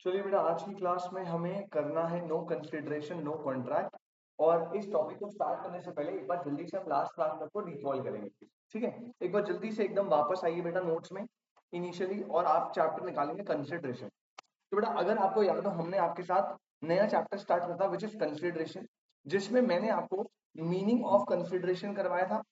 चलिए बेटा, आज की क्लास में हमें करना है नो कंसिडरेशन नो कॉन्ट्रैक्ट। और इस टॉपिक को स्टार्ट करने से पहले एक बार जल्दी से हम लास्ट क्लास तक को रिकॉल करेंगे। ठीक है, एक बार जल्दी से एकदम वापस आइए बेटा नोट्स में इनिशियली, और आप चैप्टर निकालेंगे कंसिडरेशन। तो बेटा अगर आपको याद हो, हमने आपके साथ नया चैप्टर स्टार्ट करता विच इज कंसिडरेशन, जिसमें मैंने आपको मीनिंग ऑफ कंसिडरेशन करवाया था।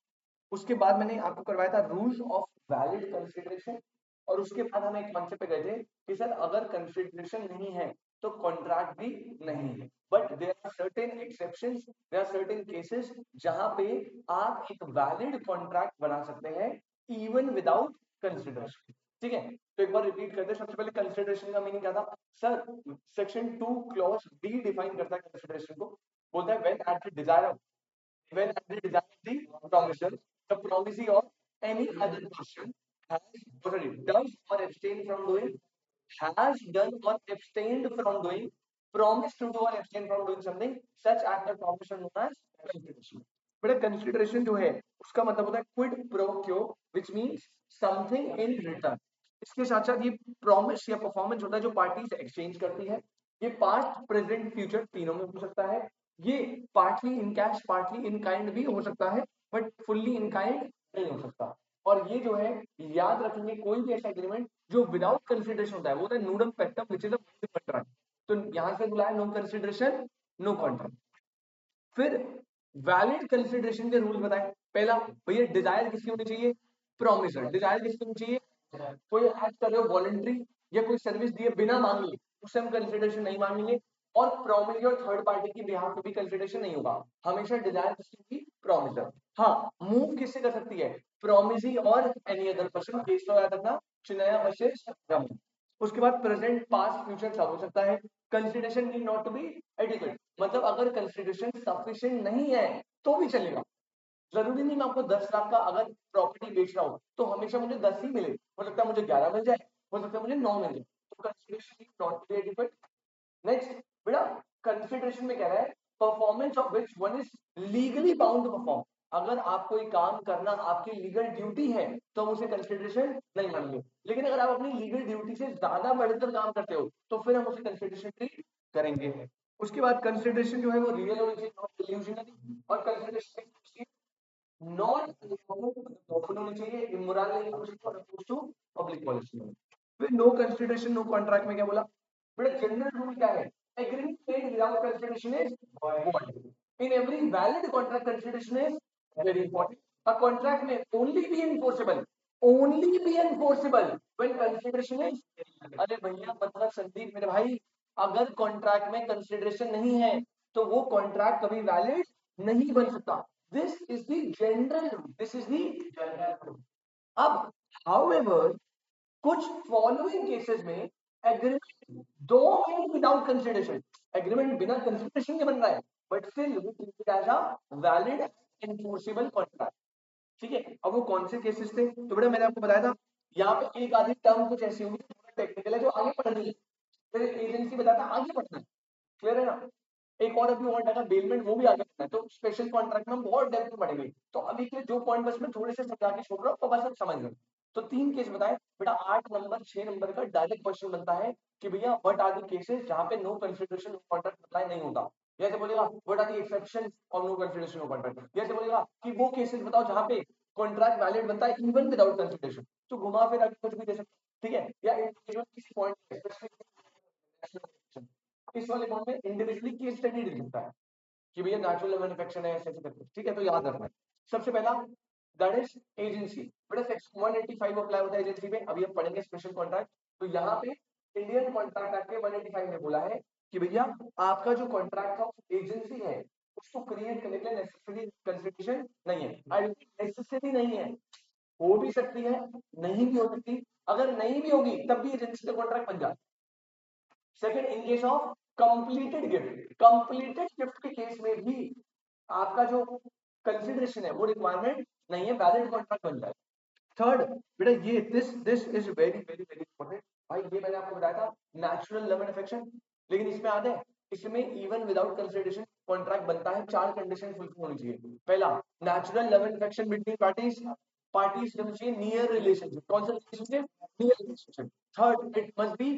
उसके बाद मैंने आपको करवाया था रूल्स ऑफ वैलिड कंसिडरेशन। और उसके बाद हम एक कॉन्सेप्ट पे गए थे कि सर अगर कंसिडरेशन नहीं है तो कॉन्ट्रैक्ट भी नहीं है, but there are certain exceptions, there are certain cases जहां पे आप एक वैलिड कॉन्ट्रैक्ट बना सकते हैं इवन विदाउट कंसिडरेशन। ठीक है, तो एक बार रिपीट करते हैं। सबसे पहले कंसिडरेशन का मीनिंग क्या था sir? Section 2 clause D define करता है कंसिडरेशन को। बोलता है when at the desire of, when at the design of the promisor, the promisee or any other person has, sorry, does or abstain from doing, has done or abstained from doing, promised to do or abstain from doing something, such act or promise are known as consideration. बेटा consideration जो है उसका मतलब होता है quid pro क्यो, which means something in return. इसके साथ साथ ये प्रॉमिस या परफॉर्मेंस होता है जो पार्टीज एक्सचेंज करती है। ये पास्ट प्रेजेंट फ्यूचर तीनों में हो सकता है। ये partly in cash partly in kind भी हो सकता है, बट फुल्ली इन काइंड नहीं हो सकता। और ये जो है याद रखेंगे, कोई भी ऐसा एग्रीमेंट जो विदाउट कंसिडरेशन होता है वो होता है नूडम पेक्टम विच इज अ कॉन्ट्रैक्ट। तो यहां से बुलाया नो कंसिडरेशन नो कॉन्ट्रैक्ट। फिर वैलिड कंसिडरेशन के रूल बताएं। पहला, भैया डिजायर किसकी होनी चाहिए? प्रॉमिसर। डिजायर किसकी होनी चाहिए? कोई एक्ट कर रहे हो वॉलंटरी या कोई सर्विस दिए बिना मांगे, उससे हम कंसिडरेशन नहीं मांगेंगे। और प्रॉमिसरी और थर्ड पार्टी की बिहाफ पे भी कंसिडरेशन नहीं होगा। हमेशा डिजायर किसकी होगी? प्रॉमिसर। हाँ, मूव किससे कर सकती है? प्रॉमिसी और एनी अदर पर्सन। केस तो याद रखना, चिन्या वर्सेस रमन। उसके बाद प्रेजेंट पास्ट फ्यूचर सब हो सकता है। Consideration need not to be adequate, मतलब अगर कंसिडरेशन सफिशिएंट नहीं है तो भी चलेगा। जरूरी नहीं मैं आपको 10 लाख का अगर प्रॉपर्टी बेच रहा हूं तो हमेशा मुझे 10 ही मिले, हो सकता है मुझे 11 मिल जाए, हो सकता है मुझे 9 मिल जाए। तो consideration need not to be adequate. Next बेटा, कंसिडरेशन में कह रहा है performance of which one is legally bound to perform. अगर आप कोई काम करना आपकी लीगल ड्यूटी है तो हम उसे कंसिडरेशन नहीं मानेंगे। लेकिन अगर आप अपनी लीगल ड्यूटी से ज्यादा बढ़कर काम करते हो तो फिर हम उसे कंसिडरेशन ट्रीट करेंगे। उसके बाद कंसिडरेशन जो है वो रियल होनी चाहिए, नॉट इल्यूजनरी। और कंसिडरेशन नॉन लॉफुल होनी चाहिए, इमोरल नहीं होनी चाहिए, और अपोज टू पब्लिक पॉलिसी। फिर नो कंसिडरेशन नो कॉन्ट्रैक्ट में क्या बोला बेटा? जनरल रूल क्या है? Agreement made without consideration is void. In every valid contract, consideration is very important. A contract may only be enforceable when consideration is, अरे भैया मतलब संदीप मेरे भाई, अगर कॉन्ट्रैक्ट में कंसिडरेशन नहीं है तो वो कॉन्ट्रैक्ट कभी वैलिड नहीं बन सकता। This is the general rule, this is the general rule. अब हाउएवर कुछ फॉलोइंग केसेस में एग्रीमेंट दो विदाउट कंसिडरेशन, एग्रीमेंट बिना कंसिडरेशन के बन रहा है, but still we treat it as a valid enforceable contract. ठीक है, अब वो कौन से केसेस थे? तो बेटा मैंने आपको बताया था यहाँ पे एक आधी टर्म कुछ ऐसी होगी थोड़ा टेक्निकल है जो आगे पढ़नी है, फिर एजेंसी बताता आगे पढ़ना है। क्लियर है ना? एक और अभी और डाटा बेलमेंट, वो भी आगे पढ़ना है, तो स्पेशल कॉन्ट्रैक्ट में हम बहुत डेप्थ में पढ़ेंगे। तो अभी के जो पॉइंट बस मैं थोड़े से समझा के छोड़ रहा हूँ तो बस आप समझ गए। तो 3 केस बताए बेटा। 8 नंबर 6 नंबर का डायरेक्ट क्वेश्चन बनता है कि भैया व्हाट आर द केसेस जहां पे no consideration no contract apply नहीं होता। जैसे बोलेगा what are the exception of no consideration no contract. जैसे बोलेगा कि वो केसेस बताओ जहां पे कॉन्ट्रैक्ट वैलिड बनता है इवन विदाउट कंसिडरेशन। तो घुमा फिर आगे कुछ भी दे सकते। ठीक है, या इंडिविजुअल किसी पॉइंट इस वाले पॉइंट में इंडिविजुअली केस स्टडी दे सकता है कि भैया नेचुरल मैन्युफैक्चर है ऐसे ऐसे करके। ठीक है, तो याद रखना है। सबसे पहला दैट इज एजेंसी। बेटा सेक्शन 185 अप्लाई होता है एजेंसी पे, अभी हम पढ़ेंगे स्पेशल कॉन्ट्रैक्ट। तो यहाँ पे इंडियन कॉन्ट्रैक्ट एक्ट के 185 में बोला है कि भैया आपका जो कॉन्ट्रैक्ट ऑफ एजेंसी है उसको क्रिएट करने के लिए नेसेसरी कंसिडरेशन नहीं है। आई नेसेसरी नहीं है, हो भी सकती है, नहीं भी हो सकती। अगर नहीं भी होगी तब भी एजेंसी का कॉन्ट्रैक्ट बन जाए। Second, in case of completed gift के केस में भी आपका जो कंसिडरेशन है वो रिक्वायरमेंट नहीं है, वैलिड कॉन्ट्रैक्ट बन जाए। थर्ड बेटा ये this is very very very important भाई, ये मैंने आपको बताया था नेचुरल लव एंड अफेक्शन। लेकिन इसमें याद है, इसमें इवन विदाउट कंसिडरेशन कॉन्ट्रैक्ट बनता है। 4 कंडीशन फुलफिल होनी चाहिए। पहला, natural love and affection between parties, parties होनी चाहिए नियर रिलेशनशिप। कौन सा relationship? Near relationship. Third, it must be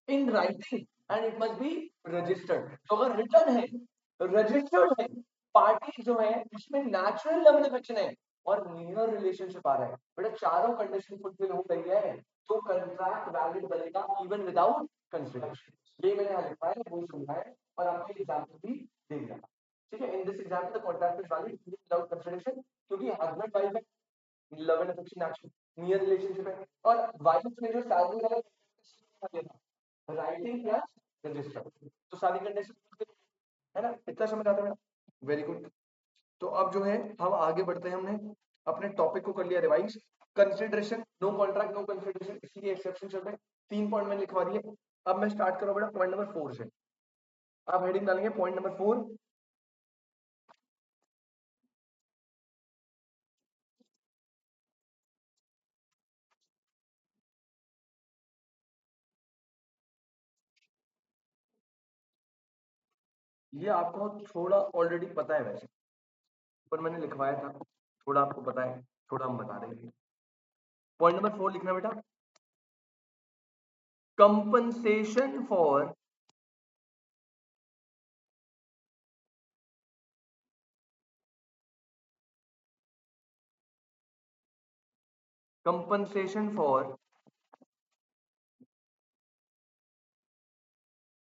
in writing, and it must be registered. तो अगर रिटर्न है, रजिस्टर्ड है, पार्टी जो है उसमें नेचुरल लव एंड अफेक्शन है और नियर रिलेशनशिप आ रहा है, बेटा चारों कंडीशन फुलफिल हो गई है तो कॉन्ट्रैक्ट वैलिड बनेगा इवन विदाउट कंसिडरेशन। ये मैंने यहाँ लिखा है, वो सुना है और आपको एग्जांपल भी दे दिया। ठीक है, in this example the contract is valid without consideration, क्योंकि हस्बैंड वाइफ है, love and affection natural near relationship है, और वाइफ ने जो सैलरी वाला राइटिंग प्लस रजिस्टर, तो सारी कंडीशन है ना, इतना समझ आता है। Very good. तो अब जो है हम आगे बढ़ते हैं, हमने अपने टॉपिक को कर लिया revise. Consideration, no contract no consideration, इसलिए एक्सेप्शन चल रहे हैं। 3 पॉइंट मैंने लिखवा दिए। अब मैं स्टार्ट करूं बेटा पॉइंट नंबर 4 से। आप हेडिंग डालेंगे पॉइंट नंबर 4। ये आपको थोड़ा ऑलरेडी पता है वैसे, पर मैंने लिखवाया था, थोड़ा आपको पता है, थोड़ा हम बता रहे हैं। पॉइंट नंबर 4 लिखना बेटा, compensation for compensation for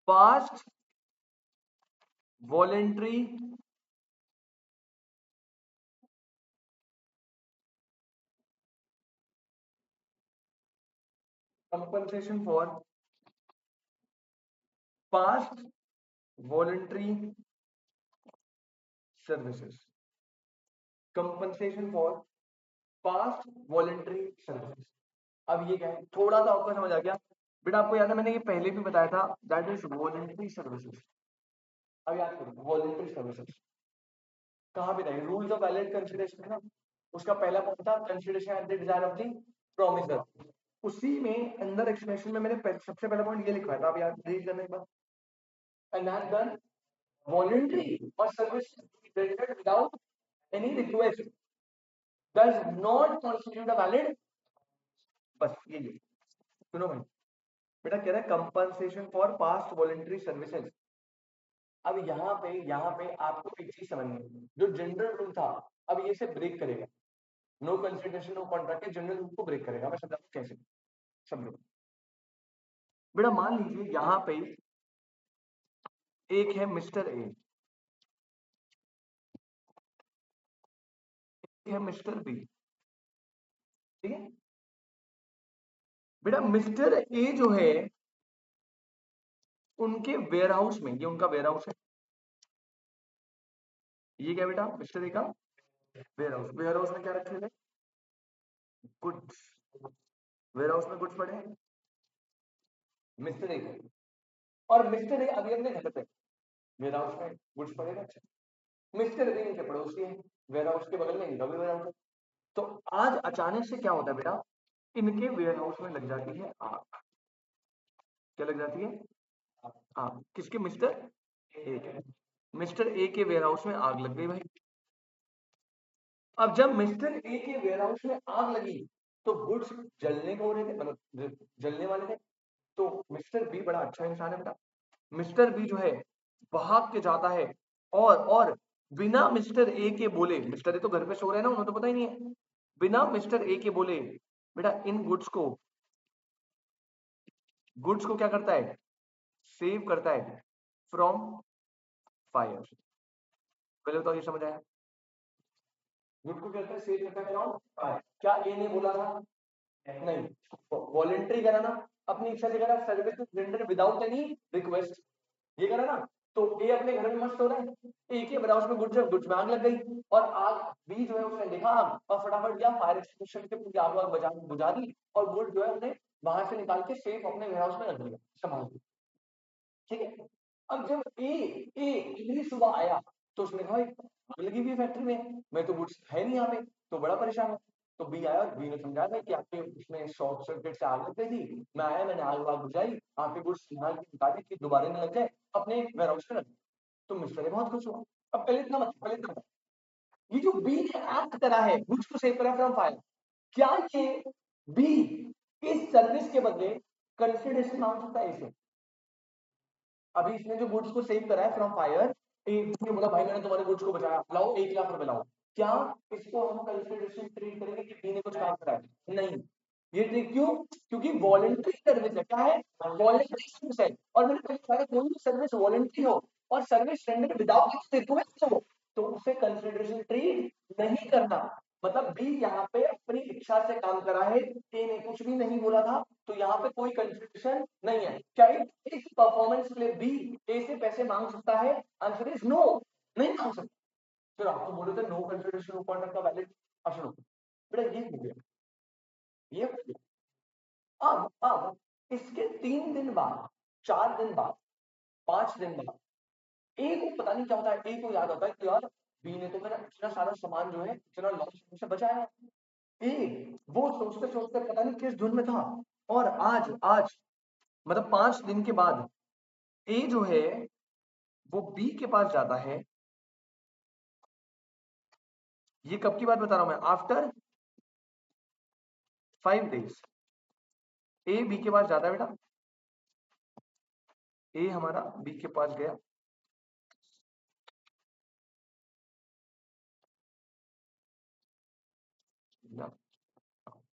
past voluntary compensation for past voluntary services, compensation for past voluntary services। अब ये क्या है, थोड़ा सा आपको समझ आ गया बेटा? आपको याद है मैंने ये पहले भी बताया था, दैट इज वॉलंटरी सर्विसेज। अब याद करो वॉलंटरी सर्विसेज कहाँ पे रहेगी, रूल्स ऑफ वैलिड कंसिडरेशन है ना, उसका पहला पॉइंट था consideration at the desire of the promisor. उसी में अंदर एक्सप्लेनेशन में मैंने सबसे पहला पॉइंट ये लिखवाया था, आप याद रीड करने के बाद, and that done voluntary or service rendered without any request does not constitute a valid। बस ये सुनो भाई, बेटा कह रहा है compensation for past voluntary services. अब यहाँ पे आपको एक चीज समझनी है, जो जनरल रूल था अब ये से ब्रेक करेगा, नो कंसिडरेशन नो कॉन्ट्रैक्ट के जनरल रूल को ब्रेक करेगा। मैं समझाऊं कैसे, समझो बेटा। मान लीजिए यहाँ पे एक है मिस्टर ए, एक है मिस्टर बी, ठीक है बेटा। मिस्टर ए जो है उनके वेयर हाउस में, ये उनका वेयर हाउस है, ये क्या बेटा मिस्टर ए का वेयर हाउस। वेयर हाउस में क्या रखे थे, गुड्स। वेयर हाउस में गुड्स पड़े हैं मिस्टर ए के, और मिस्टर ए अभी अपने घर पे, वेयर हाउस में गुड्स पड़े हैं। अच्छा, मिस्टर बी इनके पड़ोसी है, वेयर हाउस के बगल में इनका भी वेयर हाउस है। तो आज अचानक से क्या होता है बेटा, इनके वेयर हाउस में लग जाती है आग। क्या लग जाती है आग, किसके, मिस्टर ए के। मिस्टर ए के वेयर हाउस में आग लग गई भाई। अब जब मिस्टर ए के वेयर हाउस में आग लगी तो गुड्स जलने को हो रहे थे, मतलब जलने वाले थे। तो मिस्टर बी बड़ा अच्छा इंसान है बेटा। मिस्टर बी जो है भाग के जाता है और बिना मिस्टर ए के बोले, मिस्टर ए तो घर पे सो रहे हैं ना, उन्हें तो पता ही नहीं है, बिना मिस्टर ए के बोले बेटा इन गुड्स को क्या करता है, सेव करता है फ्रॉम फायर। पहले तो ये समझ आया, गुड को कहता है सेव करता है फ्रॉम फायर। क्या ए ने बोला था, नहीं, वॉलेंट्री करा ना, अपनी इच्छा से करा, service render without any request, ये करा ना। तो ए अपने घर में मस्त हो रहा है, ए के ब्राउज में गुड्स में आग लग गई, और आग बी जो है उसने देखा आग और फटाफट गया फायर एक्सटिंग्विशर के पूरी आग बुझा दी, और गुड जो है उसने वहां से निकाल के सेफ अपने वेयर हाउस में रख लिया, संभाल लिया। ठीक है, अब जब ए ए अगली सुबह आया तो उसने कहा आग लगी हुई फैक्ट्री में, मैं तो गुड्स है नहीं यहाँ पे, तो बड़ा परेशान है। तो बी आया और बी ने समझाया था कि आपके उसमें शॉर्ट सर्किट से आग लग गई थी, मैं आया, मैंने आग वाग बुझाई, आपके गुड्स संभाल के निकाले कि दोबारा न लग जाए, अपने वेयर हाउस में रख। तो मिस्टर ने बहुत खुश हुआ। अब पहले इतना ये जो बी ने एक्ट करा है गुड्स को सेव करा फ्रॉम फायर, क्या ये बी इस सर्विस के बदले कंसिडरेशन मांग सकता है इसे? अभी इसने जो गुड्स को सेव करा है फ्रॉम फायर, इसने बोला भाई मैंने तुम्हारे गुड्स को बचाया, लाओ 1 लाख रुपए लाओ, क्या इसको हम कंसिडरेशन ट्रीट करेंगे कि बी ने कुछ काम करा है? नहीं। ये ट्रीट क्यों? क्योंकि वॉलंटरी सर्विस है। क्या है? वॉलंटरी सर्विस है। और मैंने पहले कहा कोई भी सर्विस वॉलंटरी हो और सर्विस रेंडर विदाउट रिक्वेस्ट हो तो उसे कंसिडरेशन ट्रीट नहीं करना। मतलब बी यहाँ पे अपनी इच्छा से काम करा है, ए ने कुछ भी नहीं बोला था, तो यहाँ पे कोई कंसिडरेशन नहीं है। क्या इस परफॉर्मेंस के लिए बी ए से पैसे मांग सकता है? आंसर इज नो, नहीं मांग सकता। फिर आपको बोले थे नो कंसिडरेशन नो कॉन्ट्रैक्ट का वैलिड ऑप्शन बेटा, ये हो गया, ये हो गया। अब इसके 3 दिन बाद, 4 दिन बाद, 5 दिन बाद ए को पता नहीं क्या होता है, ए को याद आता है कि यार बी ने तो मेरा इतना सारा सामान जो है इतना लॉस से बचाया है। ए वो सोचते सोचते पता नहीं किस धुन में था, और आज आज मतलब 5 दिन के बाद ए जो है वो बी के पास जाता है। ये कब की बात बता रहा हूं मैं? आफ्टर 5 days ए बी के पास जाता है बेटा। ए हमारा बी के पास गया,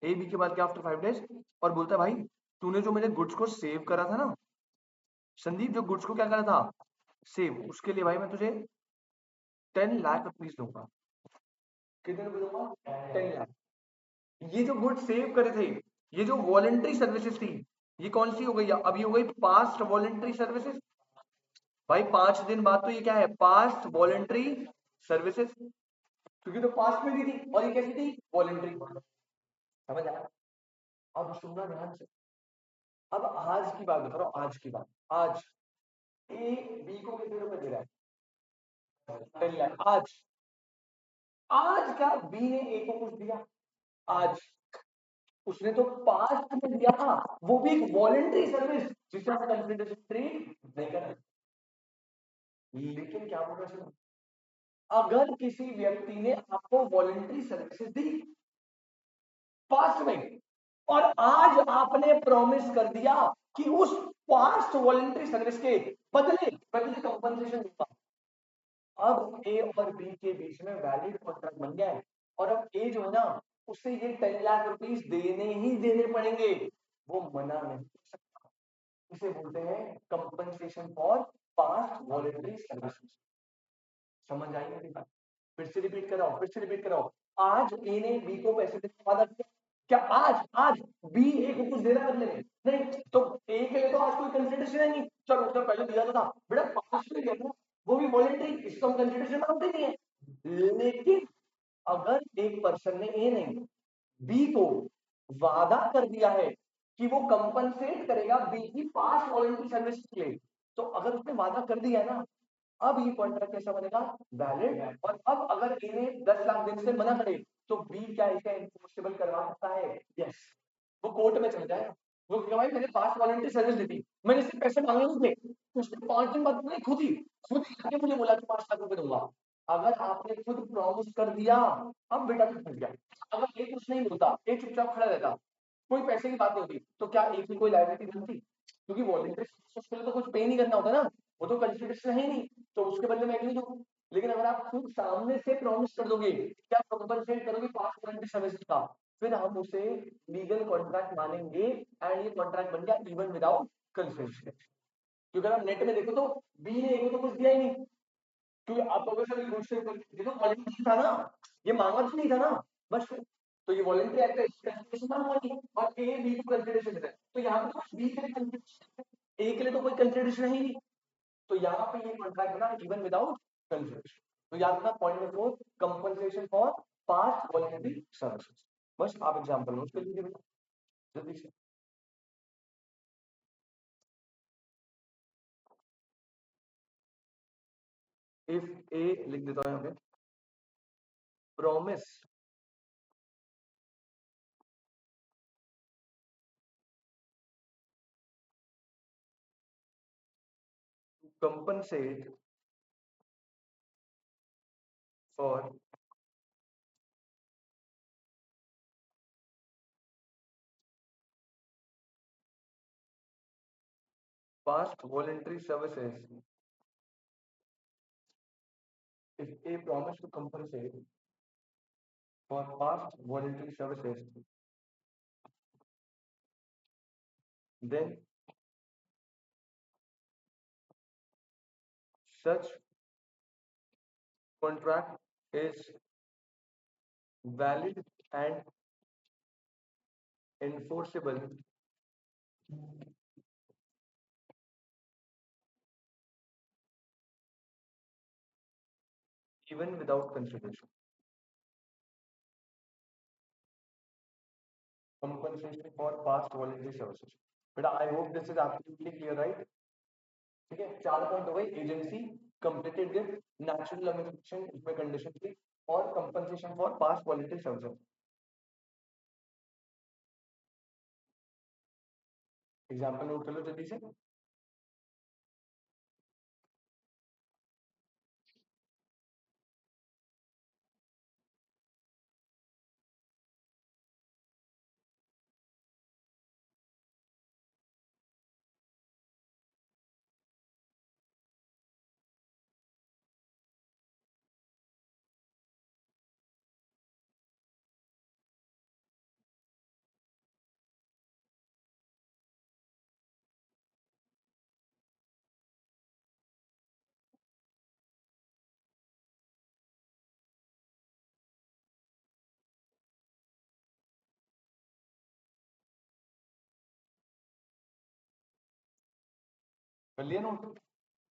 ए बी के पास गया आफ्टर 5 days और बोलता है भाई तूने जो मेरे गुड्स को सेव करा था ना संदीप, जो गुड्स को क्या करा था सेव, उसके लिए भाई मैं तुझे 10 लाख रुपीज दूंगा। कितने रुपए दूंगा? 10 लाख। ये जो गुड सेव करे थे, ये जो वॉलेंट्री सर्विसेज थी, ये कौन सी हो गई? अभी हो गई पास्ट वॉलेंट्री सर्विसेज। भाई 5 दिन बाद तो ये क्या है? पास्ट वॉलेंट्री सर्विसेज, क्योंकि तो पास्ट में दी थी और ये कैसी थी? वॉलेंट्री। समझ आया? अब सुनना ध्यान से। अब आज की बात बता रहा हूं, आज की बात। आज ए बी को कितने रुपए दे रहा है? 10 लाख। आज आज क्या बी ने ए को कुछ दिया? आज उसने तो पास्ट में दिया था, वो भी एक वॉलेंट्री सर्विस जिसे हम कंसिडरेशन ट्रीट नहीं कर रहे। लेकिन क्या होगा सुनो, अगर किसी व्यक्ति ने आपको वॉलेंट्री सर्विसेज दी पास्ट में और आज आपने प्रॉमिस कर दिया कि उस पास्ट वॉलेंट्री सर्विस के बदले बदले कंपनसेशन दूंगा, अब ए और बी के बीच में वैलिड कॉन्ट्रैक्ट बन गया है। और अब ए जो है ना उससे ये 10 लाख रुपीज देने ही देने पड़ेंगे, वो मना नहीं कर सकता। इसे बोलते हैं compensation for past voluntary services. समझ आई मेरी बात? फिर से रिपीट कराओ, फिर से रिपीट कराओ। आज ए ने बी को पैसे देने का वादा किया, क्या आज आज बी ए को कुछ देना बदले में? नहीं, तो ए के लिए तो आज कोई कंसिडरेशन है नहीं, चलो उसने पहले दिया तो था बेटा, पास में दिया, वो भी वॉलेंटरी, इसको हम कंसिडरेशन मानते नहीं है। लेकिन अगर एक पर्सन ने ए नहीं बी को वादा कर दिया है कि वो कंपनसेट करेगा बी की पास वॉलंटरी सर्विस के लिए, तो अगर उसने वादा कर दिया है ना, अब ये कॉन्ट्रैक्ट कैसा बनेगा? वैलिड। और अब अगर ए ने 10 लाख देने से मना करे तो बी क्या इसे एनफोर्सेबल करवा सकता है? यस। वो कोर्ट में चल जाएगा, वो कहेगा भाई मैंने पास वॉलंटरी सर्विस दी थी, मैंने इससे पैसे मांगे नहीं थे, उसने 5 दिन बाद मैंने खुद ही आके मुझे बोला कि 5 लाख रुपए दूंगा। अगर आपने खुद प्रॉमिस कर दिया, अब बेटा कुछ मिल गया। अगर एक कुछ नहीं बोलता, एक चुपचाप खड़ा रहता, कोई पैसे की बात नहीं होती, तो क्या एक की कोई लायबिलिटी बनती? क्योंकि वॉलंटरी सर्विस के लिए तो कुछ पे नहीं करना होता ना, वो तो कंसिडरेशन है नहीं, तो उसके बदले में नहीं दूं। लेकिन अगर आप खुद सामने से प्रॉमिस कर दोगे क्या कंपनसेट करोगे पास वॉलंटरी सर्विस का, फिर हम उसे लीगल कॉन्ट्रैक्ट मानेंगे एंड ये कॉन्ट्रैक्ट बन गया इवन विदाउट कंसिडरेशन। क्योंकि अगर नेट में देखो तो बी ने ए को तो कुछ दिया ही नहीं, क्योंकि आप लोगों से देखो वॉलंटरी था ना, ये मांगा तो नहीं था ना, बस तो ये वॉलंटरी एक्ट है, कंसिडरेशन मांगा नहीं, और ए बी को कंसिडरेशन देता है, तो यहाँ पे तो बी के लिए कंसिडरेशन, ए के लिए तो कोई कंसिडरेशन है ही नहीं, तो यहाँ पे ये कॉन्ट्रैक्ट बना इवन विदाउट कंसिडरेशन। तो याद रखना point number 4, compensation for past voluntary services. बस आप एग्जांपल नोट कर लीजिए बेटा जल्दी से। इफ ए लिख देता हूं यहाँ पे, promise to compensate for past voluntary services. If a promise to compensate for past voluntary services, then such contract is valid and enforceable even without consideration. Compensation for past voluntary services. But I hope this is absolutely clear, right? ठीक है, 4 point हो गए, agency, completed with natural अमेरिकेशन इसमें condition थी, और compensation for past voluntary services. Example note कर लो जल्दी से. कर लिया नोट,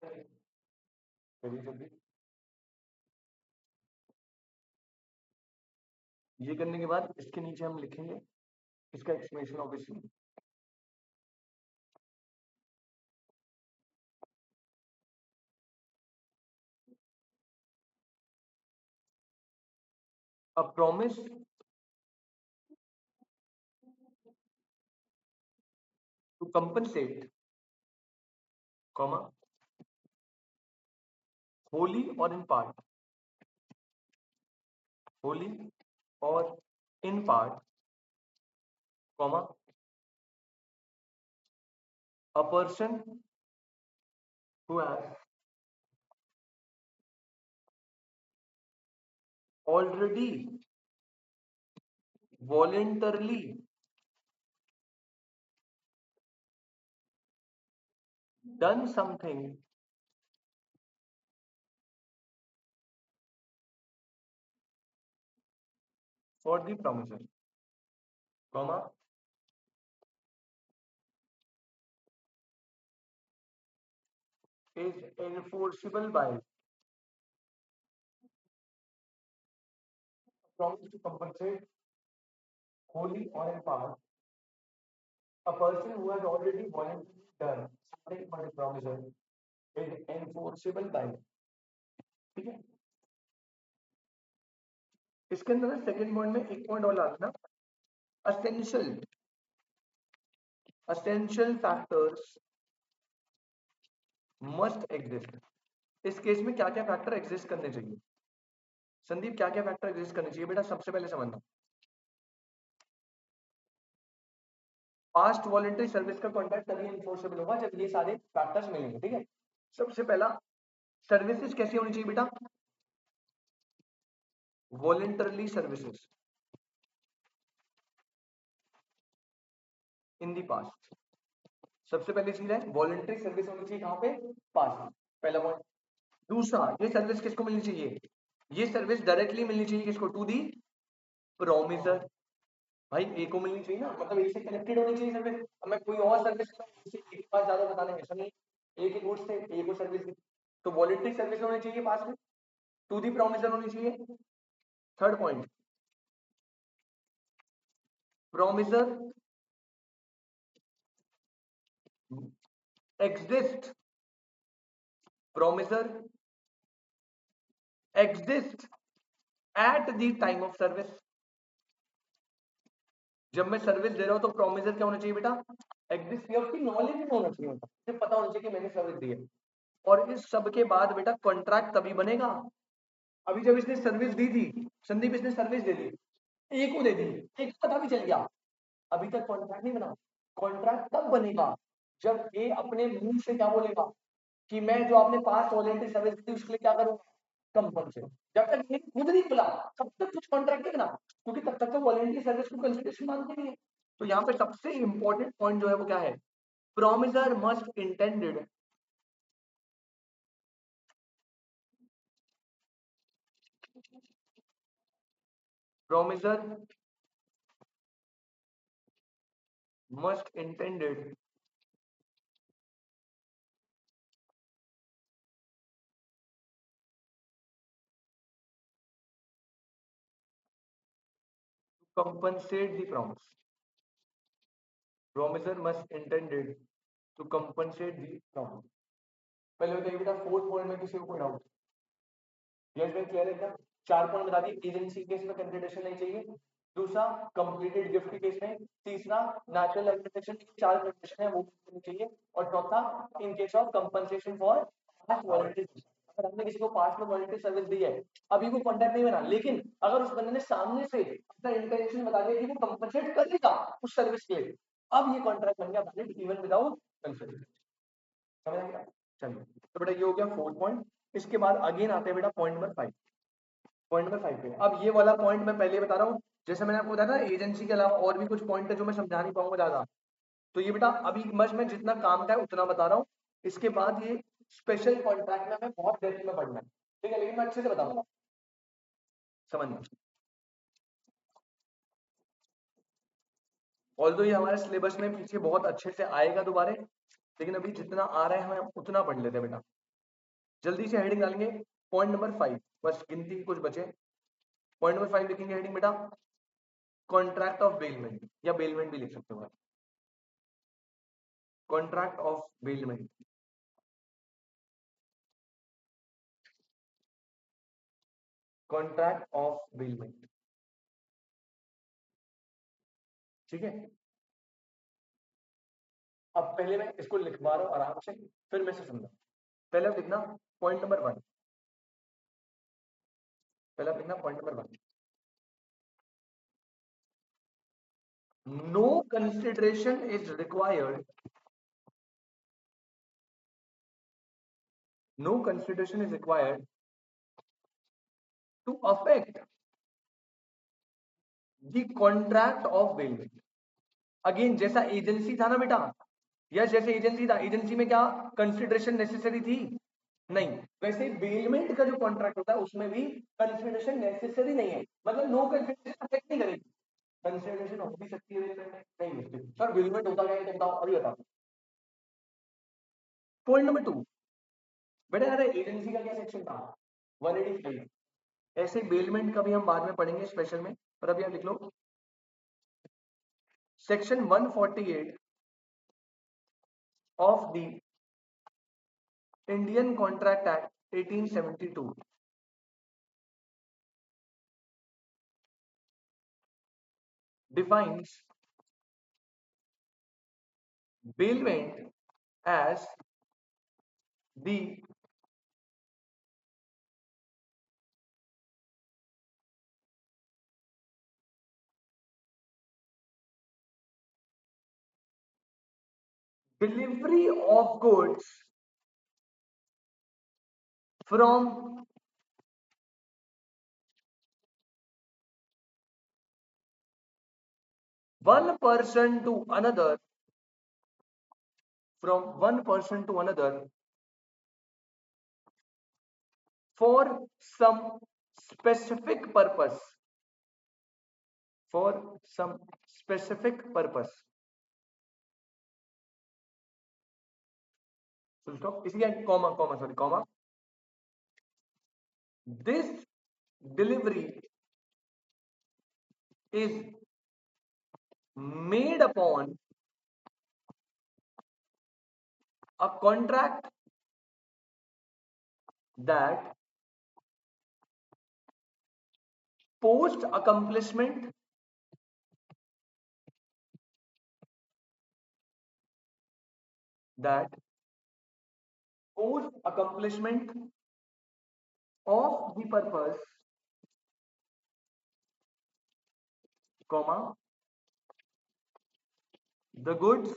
करिए जल्दी. ये करने के बाद इसके नीचे हम लिखेंगे इसका explanation obviously. A promise to compensate, comma, wholly or in part, wholly or in part, comma, a person who has already voluntarily done something for the promiser, comma, is enforceable by promise to compensate wholly or in part a person who has already voluntarily done something for the promiser is enforceable by. ठीक है, इसके अंदर second point में एक point और डालना, essential factors must exist. इस case में क्या क्या फैक्टर एग्जिस्ट करने चाहिए संदीप, क्या क्या फैक्टर एग्जिस्ट करने चाहिए बेटा, सबसे पहले समझना. पास्ट वॉलंटरी सर्विस का कॉन्ट्रैक्ट तभी एनफोर्सेबल होगा जब ये सारे फैक्टर्स मिलेंगे. ठीक है, सबसे पहला, सर्विसेज कैसी होनी चाहिए बेटा, voluntarily services in the past. सबसे पहली चीज है वॉलंटरी सर्विस होनी चाहिए कहां पे, पास्ट में, पहला पॉइंट. दूसरा, ये सर्विस किसको मिलनी चाहिए, ये सर्विस डायरेक्टली मिलनी चाहिए किसको, टू दी प्रोमिसर. भाई ए को मिलनी चाहिए ना, मतलब ए से कनेक्टेड होनी चाहिए सर्विस. अब मैं कोई और सर्विस के पास ज्यादा बताने ऐसा नहीं, ए के गुड्स थे, ए को सर्विस दी, तो वॉलंटरी सर्विस होनी चाहिए पास में, टू दी प्रोमिसर होनी चाहिए. Third point, promisor exist, promisor exist at the time of service. जब मैं सर्विस दे रहा हूं तो प्रोमिसर क्या होना चाहिए बेटा, एग्जिस्ट किया, उसकी नॉलेज में होना चाहिए, मुझे पता होना चाहिए कि मैंने सर्विस दी है. और इस सब के बाद बेटा कॉन्ट्रैक्ट तभी बनेगा. अभी जब इसने सर्विस दी थी संदीप, इसने सर्विस दे दी, ए को दे दी, एक पता भी चल गया, अभी तक कॉन्ट्रैक्ट नहीं बना. कॉन्ट्रैक्ट तब बनेगा जब ए अपने मुंह से क्या बोलेगा कि मैं जो आपने पास वॉलेंटरी सर्विस दी उसके लिए क्या करूंगा कंपनसेट। जब तक ये खुद नहीं बोला तब तक कुछ कॉन्ट्रैक्ट नहीं बना, क्योंकि तब तक तो वॉलेंटरी सर्विस को कंसिडरेशन मानते नहीं है। तो यहाँ पे सबसे इंपॉर्टेंट पॉइंट जो है वो क्या है, promisor must intended promiser must intended to compensate the promise. Promiser must intended to compensate the promise. पहले बताइए बेटा फोर्थ पॉइंट में किसी को कोई डाउट? यस भाई क्लियर एकदम। चार पॉइंट बता दिए, एजेंसी केस में कंसिडरेशन नहीं चाहिए, दूसरा कंप्लीटेड गिफ्ट के केस में, तीसरा नेचुरल एडमिनिस्ट्रेशन की चार कंडीशन है वो नहीं चाहिए, और चौथा इन case of compensation for past voluntary. अगर हमने किसी को पास्ट में वॉलंटरी सर्विस दी है, अभी वो कॉन्ट्रैक्ट नहीं बना, लेकिन अगर उस बंदे ने सामने से अपना इंटेंशन बता दिया कि वो कंपनसेट करेगा उस सर्विस के लिए, अब ये कॉन्ट्रैक्ट बन गया वैलिड इवन विदाउट कंसिडरेशन। समझ आ गया? चलिए, तो बेटा ये हो गया फोर्थ पॉइंट। इसके बाद अगेन आते हैं बेटा पॉइंट नंबर 5। पॉइंट नंबर 5 पे अब ये वाला पॉइंट मैं पहले बता रहा हूँ, जैसे मैंने आपको बताया ना एजेंसी के अलावा और भी कुछ पॉइंट है जो मैं समझा नहीं पाऊंगा ज्यादा, तो ये बेटा अभी बस मैं जितना काम का है उतना बता रहा हूँ। इसके बाद ये स्पेशल कॉन्ट्रैक्ट में हमें बहुत डेप्थ में पढ़ना है, ठीक है, लेकिन मैं अच्छे से बताऊंगा, समझ में। ऑल्दो ये हमारे सिलेबस में पीछे बहुत अच्छे से आएगा दोबारा, लेकिन अभी जितना आ रहा है हम उतना पढ़ लेते हैं बेटा। जल्दी से हेडिंग डालेंगे पॉइंट नंबर 5, बस गिनती कुछ बचे। पॉइंट नंबर 5 लिखेंगे हेडिंग बेटा कॉन्ट्रैक्ट ऑफ बेलमेंट, या बेलमेंट भी लिख सकते हो, contract of bailment. Contract of bailment, ठीक है। अब पहले मैं इसको लिखवा रहा हूं आराम से, फिर मैं से समझा। पहले आप लिखना पॉइंट नंबर 1, पहले आप लिखना point number 1, no consideration is required, no consideration is required to affect the contract of bailment. Again जैसा एजेंसी था ना बेटा, यस जैसे एजेंसी था, एजेंसी में क्या कंसिडरेशन नेसेसरी थी? नहीं। वैसे बेलमेंट का जो कॉन्ट्रैक्ट होता है उसमें भी कंसिडरेशन नेसेसरी नहीं है, मतलब नो कंसिडरेशन अफेक्ट नहीं करेगी। कंसिडरेशन हो भी सकती है नहीं होती। सर बेलमेंट होता क्या है तो बताओ, अभी बताओ। पॉइंट नंबर 2, बेटा अरे एजेंसी का क्या सेक्शन था? 185। ऐसे बेलमेंट का भी हम बाद में पढ़ेंगे स्पेशल में, पर अभी आप लिख लो section 148 of the Indian Contract Act 1872 defines bailment as the delivery of goods from one person to another, from one person to another for some specific purpose, for some specific purpose, full stop, इसी का comma comma sorry comma, this delivery is made upon a contract that post accomplishment that post accomplishment of the purpose, comma, the goods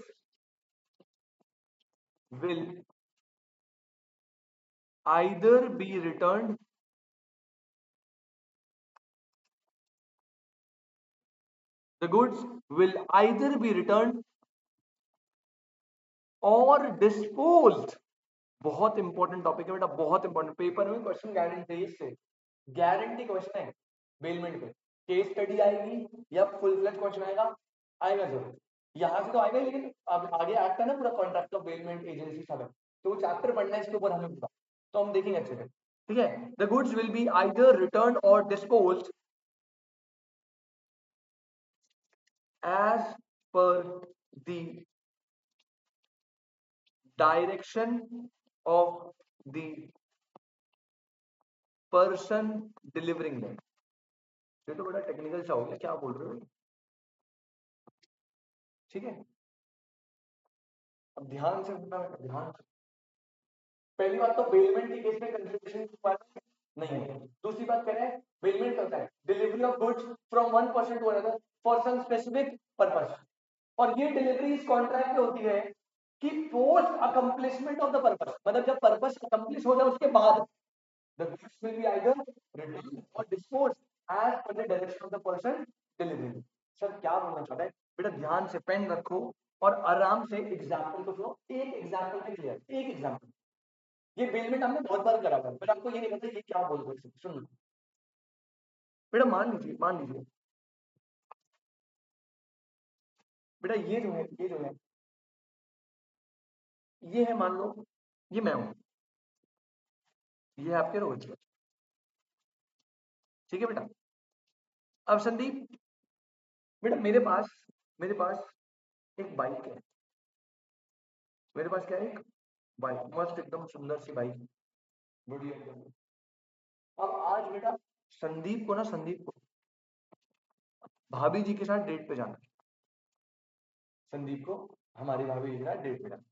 will either be returned the goods will either be returned or disposed. बहुत important topic है बेटा, बहुत important, paper में question guarantee से, guarantee question है bailment पे, case study आएगी या फुल फ्लेज क्वेश्चन आएगा, आएगा जरूर, यहाँ से तो आएगा, लेकिन अब आगे आता है ना पूरा कॉन्ट्रैक्ट ऑफ बेलमेंट एजेंसी सब है, तो वो चैप्टर पढ़ना है इसके ऊपर हमें पूरा, तो हम देखेंगे अच्छे से, ठीक है। The goods will be either return और disposed as per the direction of the person delivering them। ये तो बड़ा टेक्निकल सा हो गया, क्या बोल रहे हो, ठीक है। अब ध्यान से सुनना बेटा, ध्यान से। पहली बात तो बेलमेंट की केस में कंसिडरेशन की बात नहीं है। दूसरी बात कह रहे हैं बेलमेंट करता है delivery of goods from one person to another for some specific purpose, और ये डिलीवरी इस कॉन्ट्रैक्ट में होती है कि post accomplishment of the purpose, मतलब जब पर्पस अकम्प्लिश हो जाए उसके बाद the goods will be either returned or disposed as per the direction of the person delivering। Sir क्या बोलना चाहता है बेटा, ध्यान से पेन रखो और आराम से एग्जाम्पल को सुनो, एक एग्जाम्पल में क्लियर, एक एग्जाम्पल, ये बेलमेंट हमने बहुत बार करा था, बट आपको ये नहीं पता ये क्या बोल रहे हैं, सुन बेटा, मान लीजिए, मान लीजिए बेटा, ये जो है, ये जो है, ये है, मान लो ये मैं हूं, ये आपके रोज, ठीक है बेटा। अब संदीप बेटा, मेरे पास एक बाइक है, मेरे पास क्या है, एक बाइक, मस्त एकदम सुंदर सी बाइक, बढ़िया एकदम। अब आज बेटा संदीप को भाभी जी के साथ डेट पे जाना है, संदीप को हमारी भाभी जी के साथ डेट पे जाना,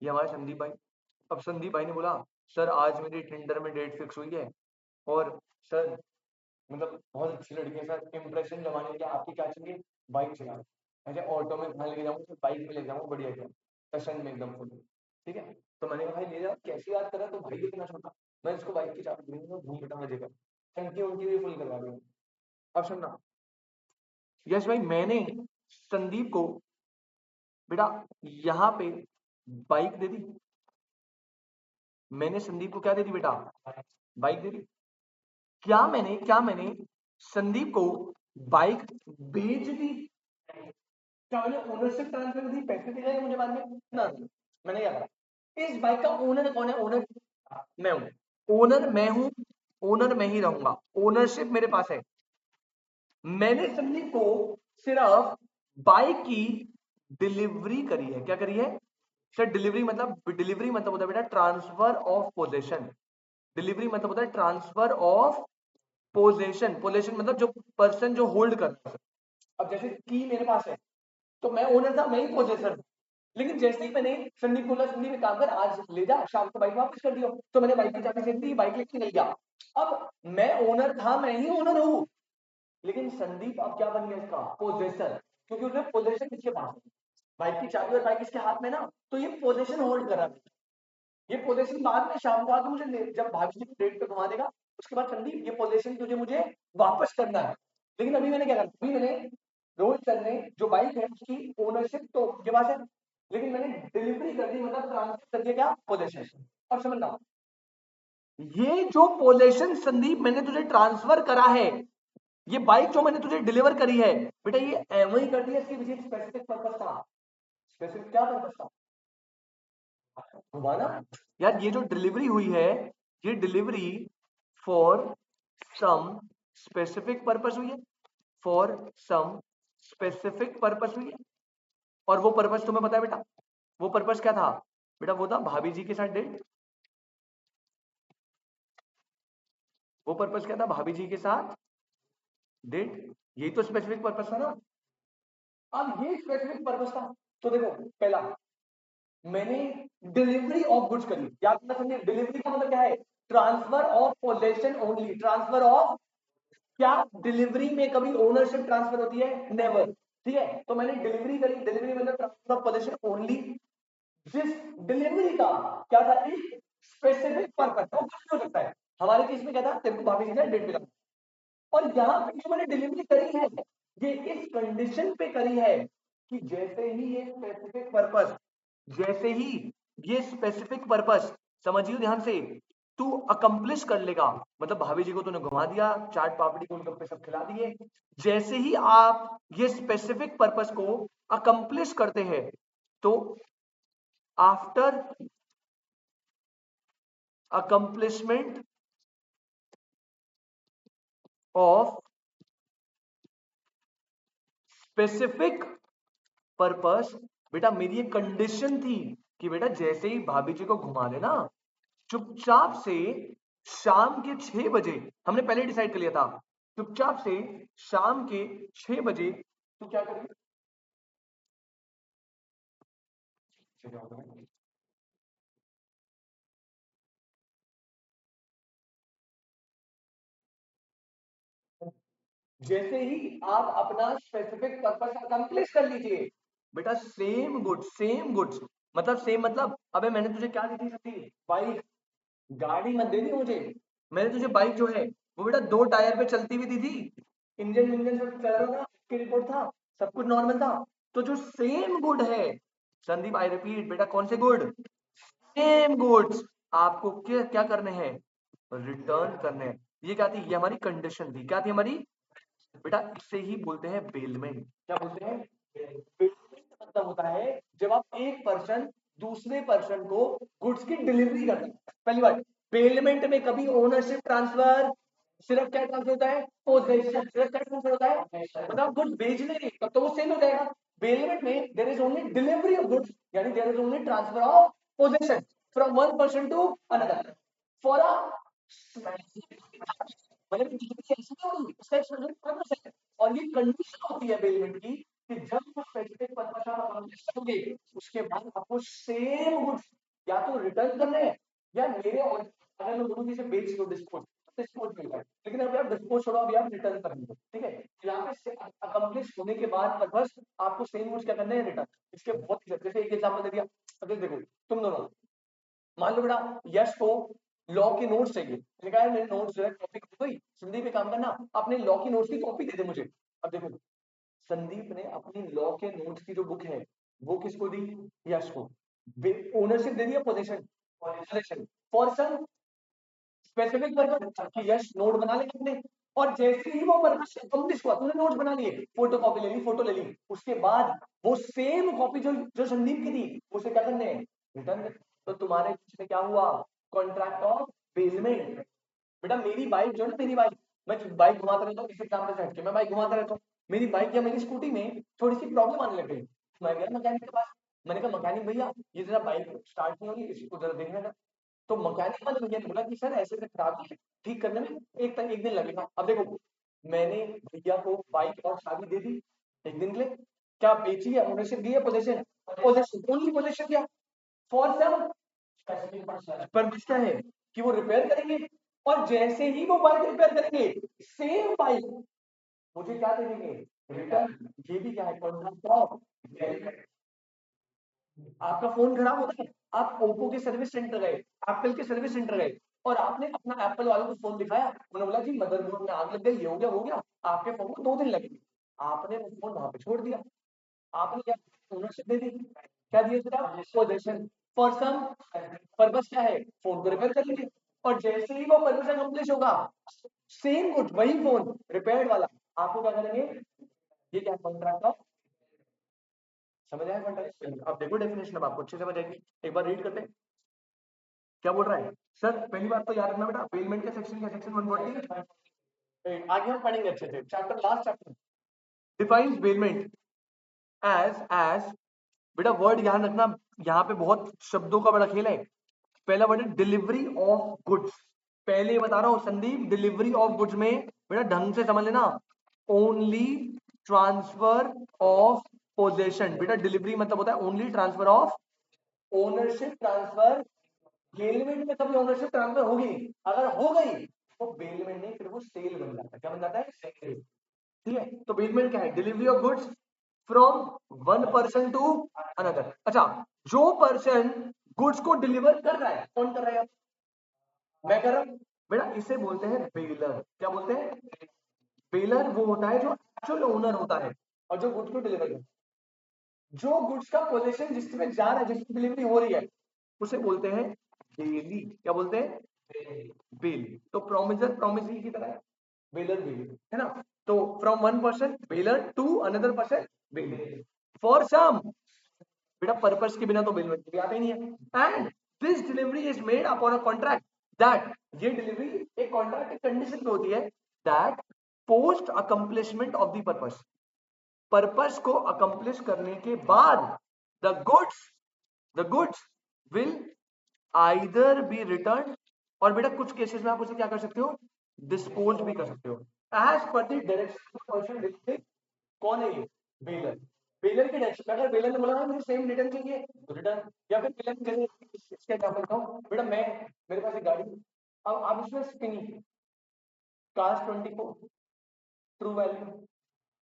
ये हमारे संदीप भाई। अब संदीप भाई ने बोला सर आज मेरी टिंडर में डेट फिक्स हुई है, और सर मतलब बहुत अच्छी लड़की है सर, इंप्रेशन जमाने के लिए आपकी क्या चाहिए, बाइक चला, ऐसे ऑटो में कहाँ लेके जाऊँ, तो बाइक में ले जाऊँ, बढ़िया एकदम टशन में एकदम फुल, ठीक है। तो मैंने कहा भाई ले जाओ, कैसी बात करा, तो भाई कितना छोटा, मैं इसको बाइक की चाबी दूंगा, घूम बेटा मजे कर, टंकी उनकी भी फुल करवा दूंगा। अब सुनना, यश भाई मैंने संदीप को बेटा यहाँ पे बाइक दे दी, मैंने संदीप को क्या दे दी बेटा, बाइक दे दी। क्या मैंने संदीप को बाइक बेच दी, क्या मैंने ओनरशिप ट्रांसफर दी, पैसे दे गए मुझे बाद में ना, मैंने क्या करा, इस बाइक का ओनर कौन है, ओनर मैं हूं, ओनर मैं हूं, ओनर मैं ही रहूंगा, ओनरशिप मेरे पास है। मैंने संदीप को सिर्फ बाइक की डिलीवरी करी है, क्या करी है सर, डिलीवरी मतलब होता है बेटा ट्रांसफर ऑफ पोजेशन, डिलीवरी मतलब होता है ट्रांसफर ऑफ पोजेशन, पोजेशन मतलब जो पर्सन जो होल्ड करता है। अब जैसे की मेरे पास है, तो मैं ओनर था, मैं ही पोजेसर, लेकिन जैसे ही मैंने संदीप को बोला संदीप एक काम कर आज ले जा, शाम को बाइक वापस कर दियो, तो मैंने बाइक की चाबी दे दी, बाइक लेके निकल गया। अब मैं ओनर था, मैं ही ओनर हूं, लेकिन संदीप अब क्या बन गया इसका पोजेसर, क्योंकि उसने पोजेशन किसके पास है, बाइक की चाबी, और बाइक इसके हाथ में ना, तो ये पोजेशन होल्ड कर रहा है, ये पोजेशन बाद में शाम को आके मुझे जब भाभी जी डेट पे घुमा देगा, उसके बाद संदीप ये पोजेशन तुझे मुझे वापस करना है। लेकिन अभी मैंने क्या करा, अभी मैंने रोज करने जो बाइक है उसकी ओनरशिप तो उसके पास है, लेकिन मैंने डिलीवरी कर दी, मतलब ट्रांसफर कर दिया क्या पोजेशन। अब समझना, ये जो पोजेशन संदीप मैंने तुझे ट्रांसफर करा है, ये बाइक जो मैंने तुझे डिलीवर करी है बेटा, ये एम ही कर दी है, इसके पीछे स्पेसिफिक पर्पस था, स्पेसिफिक क्या पर्पस था, हुआ ना यार, ये जो डिलीवरी हुई है, ये delivery for some specific purpose हुई है, फॉर सम स्पेसिफिक पर्पस हुई है, और वो पर्पस तुम्हें पता है बेटा, वो पर्पस क्या था बेटा, वो था भाभी जी के साथ डेट, वो पर्पस क्या था, भाभी जी के साथ डेट, यही तो स्पेसिफिक पर्पस था ना। अब ये स्पेसिफिक पर्पस था, तो देखो पहला मैंने डिलीवरी ऑफ गुड्स करी, याद रखना समझिए, डिलीवरी का मतलब क्या है, transfer of possession only, transfer of, क्या डिलीवरी में कभी ओनरशिप ट्रांसफर होती है, नेवर, ठीक है। तो मैंने डिलीवरी करी, डिलीवरी मतलब ट्रांसफर ऑफ पोजेशन ओनली, जिस डिलीवरी का क्या था, एक स्पेसिफिक पर्पस, वो कुछ भी हो सकता है। हमारे केस में क्या था, तेरे को भाभी जी ने डेट मिला, और यहाँ पे जो मैंने डिलीवरी करी है ये इस कंडीशन पे करी है कि जैसे ही ये स्पेसिफिक पर्पस, जैसे ही ये स्पेसिफिक पर्पस, समझिए ध्यान से, तू अकम्प्लिश कर लेगा, मतलब भाभी जी को तूने घुमा दिया, चाट पापड़ी गोलगप्पे सब खिला दिए, जैसे ही आप ये स्पेसिफिक पर्पस को अकम्प्लिश करते हैं, तो after accomplishment of specific purpose, बेटा मेरी एक कंडीशन थी कि बेटा जैसे ही भाभी जी को घुमा देना, चुपचाप से शाम के 6 बजे, हमने पहले डिसाइड कर लिया था, चुपचाप से शाम के 6 बजे तू क्या करेगी? जैसे ही आप अपना स्पेसिफिक पर्पस अकम्प्लिश कर लीजिए, बेटा सेम गुड्स, सेम गुड्स, मतलब सेम, मतलब अबे मैंने तुझे क्या दी थी, बाइक, गाड़ी मत दे दी मुझे, मैंने तुझे बाइक जो है वो बेटा 2 टायर पे चलती हुई दी थी, इंजन इंजन सब चल रहा था, की रिपोर्ट था, सब कुछ नॉर्मल था, तो जो सेम गुड है, संदीप आई रिपीट बेटा, कौन से गुड, सेम गुड्स आपको क्या क्या करने हैं, रिटर्न करने हैं। ये क्या थी, ये हमारी कंडीशन थी, क्या थी हमारी, बेटा इसे ही बोलते हैं बेलमेंट। क्या बोलते हैं, बेलमेंट मतलब होता है जब आप एक पर्सन दूसरे पर्सन को गुड्स की डिलीवरी करते हैं। पहली बात, बेलमेंट में कभी ओनरशिप ट्रांसफर, सिर्फ क्या ट्रांसफर होता है, पोजेशन, सिर्फ क्या ट्रांसफर होता है, मतलब आप गुड्स बेच लेंगे तब तो वो सेल हो जाएगा। बेलमेंट में there is only delivery of goods, यानी there is only transfer of possession from one person to another for a, मतलब ऐसी नहीं होगी, उसका एक्सपेंशन पर्पस है, और ये कंडीशन होती है बेलमेंट की कि जब वो स्पेसिफिक पर्पस आप अकाउंट करोगे, उसके बाद आपको सेम गुड्स या तो रिटर्न करने हैं, या मेरे और अगर मैं बोलूँ कि इसे बेच दो, डिस्पोज, डिस्पोज मिल रहा है, लेकिन अभी आप डिस्पोज छोड़ो, अभी आप रिटर्न करेंगे, ठीक है, यहाँ पे अकम्प्लिश होने के बाद पर्पस आपको सेम गुड्स क्या करना है, रिटर्न। इसके बहुत, जैसे एक एग्जांपल दे दिया, अगर देखो तुम दोनों, मान लो बेटा यश को लॉ के नोट्स चाहिए, मैंने कहा मेरे नोट्स जो है कॉपी कर दो, संदीप पे काम करना, अपने लॉ की नोट्स की कॉपी दे दे मुझे। अब देखो संदीप ने अपनी लॉ के नोट्स की जो बुक है वो किसको दी, यश को, ओनरशिप दे दिया, possession, possession for some specific purpose कि यश नोट बना ले अपने, और जैसे ही वो पर्पस अकम्प्लिश हुआ, तूने नोट्स बना लिए, फोटो कॉपी ले ली, फोटो ले ली, उसके बाद वो सेम कॉपी जो जो संदीप की थी उसे क्या करने हैं, रिटर्न। तो तुम्हारे बीच में क्या हुआ, कॉन्ट्रैक्ट ऑफ बेलमेंट। बेटा मेरी बाइक जो है ना, मेरी बाइक, मैं बाइक घुमाता रहता हूँ, इस एग्जाम्पल से हटके मैं बाइक घुमाता रहता हूँ, मेरी बाइक या मेरी स्कूटी में थोड़ी सी प्रॉब्लम आने लग गई, मैं गया मैकेनिक के पास, मैंने कहा मैकेनिक भैया ये जरा बाइक स्टार्ट नहीं हो रही, इसको जरा देखने का। तो मैकेनिक वाले भैया ने बोला कि सर ऐसे ऐसे खराब है, ठीक करने में एक दिन लगेगा। अब देखो मैंने भैया को बाइक और चाबी दे दी एक दिन के लिए, क्या बेची है, ओनरशिप दी है, पोजीशन, पोजीशन ओनली पोजीशन क्या, फॉर सम पर्पस क्या है कि वो रिपेयर करेंगे, और जैसे ही वो बाइक रिपेयर करेंगे सेम बाइक मुझे क्या दे देंगे, रिटर्न। ये भी क्या है, कॉन्ट्रैक्ट ऑफ। आपका फोन खराब होता है, आप ओप्पो के सर्विस सेंटर गए, एप्पल के सर्विस सेंटर गए, और आपने अपना एप्पल वालों को फोन दिखाया, उन्होंने बोला जी मदरबोर्ड में आग लग गई, ये हो गया वो हो गया, आपके फोन को 2 दिन लगेंगे, आपने वो फोन वहां पे छोड़ दिया, आपने क्या ओनरशिप दे दी, क्या दिया था, पोजीशन फॉर सम पर्पस, क्या है, फोन को रिपेयर कर लीजिए, और जैसे ही वो पर्पस अकम्प्लिश होगा, सेम गुड वही फोन रिपेयर वाला आपको क्या करेंगे, ये क्या कॉन्ट्रैक्ट ऑफ, समझ आया कॉन्ट्रैक्ट। अब देखो डेफिनेशन, अब आपको अच्छे से समझ आएगी, एक बार रीड करते हैं क्या बोल रहा है। सर पहली बात तो याद रखना बेटा, पेमेंट का सेक्शन क्या, सेक्शन 140, आगे हम पढ़ेंगे अच्छे से, chapter last chapter defines bailment as बेटा, वर्ड ध्यान रखना, यहाँ पे बहुत शब्दों का बड़ा खेल है। पहला वर्ड है डिलीवरी ऑफ गुड्स, पहले बता रहा हूं संदीप, डिलीवरी ऑफ गुड्स में बेटा ढंग से समझ लेना, ओनली ट्रांसफर ऑफ पोजेशन, बेटा डिलीवरी मतलब होता है only transfer of, ownership transfer, bailment में कभी ओनरशिप ट्रांसफर होगी नहीं, अगर हो गई तो बेलमेंट नहीं, फिर वो सेल बन जाता है, क्या बन जाता है, सेल। ठीक है, तो बेलमेंट क्या है, delivery of goods from one person to another. अच्छा, जो पर्सन गुड्स को डिलीवर कर रहा है, कौन कर रहा है? मैं कर रहा हूं बेटा। इसे बोलते हैं बेलर। क्या बोलते हैं? बेलर वो होता है जो एक्चुअल ओनर होता है और जो गुड्स को डिलीवर करता है। जो गुड्स का पोजीशन जिसमें जा रहा है, जिसकी डिलीवरी हो रही है, उसे बोलते हैं बेली। क्या बोलते हैं? बेली। तो प्रोमिसर प्रोमिसरी की तरह है, बेलर बेली, है ना? तो from one person bailor to another person bailee for some. बेटा पर्पस के बिना तो बिल भी आता ही नहीं है। And this delivery is made upon a contract that, ये डिलीवरी एक कॉन्ट्रैक्ट की कंडीशन पे होती है, that post accomplishment of the purpose, purpose को अकम्प्लिश करने के बाद the goods will either be return, और बेटा कुछ केसेस में आप उसे क्या कर सकते हो? डिस्पोज भी कर सकते हो एज पर द डायरेक्शन। कौन है ये? बेलर। बेलर के डायरेक्शन। अगर बेलर ने बोला ना मुझे सेम रिटर्न चाहिए तो रिटर्न, या फिर बेलर ने इसका क्या करता हूँ बेटा, मैं मेरे पास एक गाड़ी, अब आप इसमें Spini cars 24 true value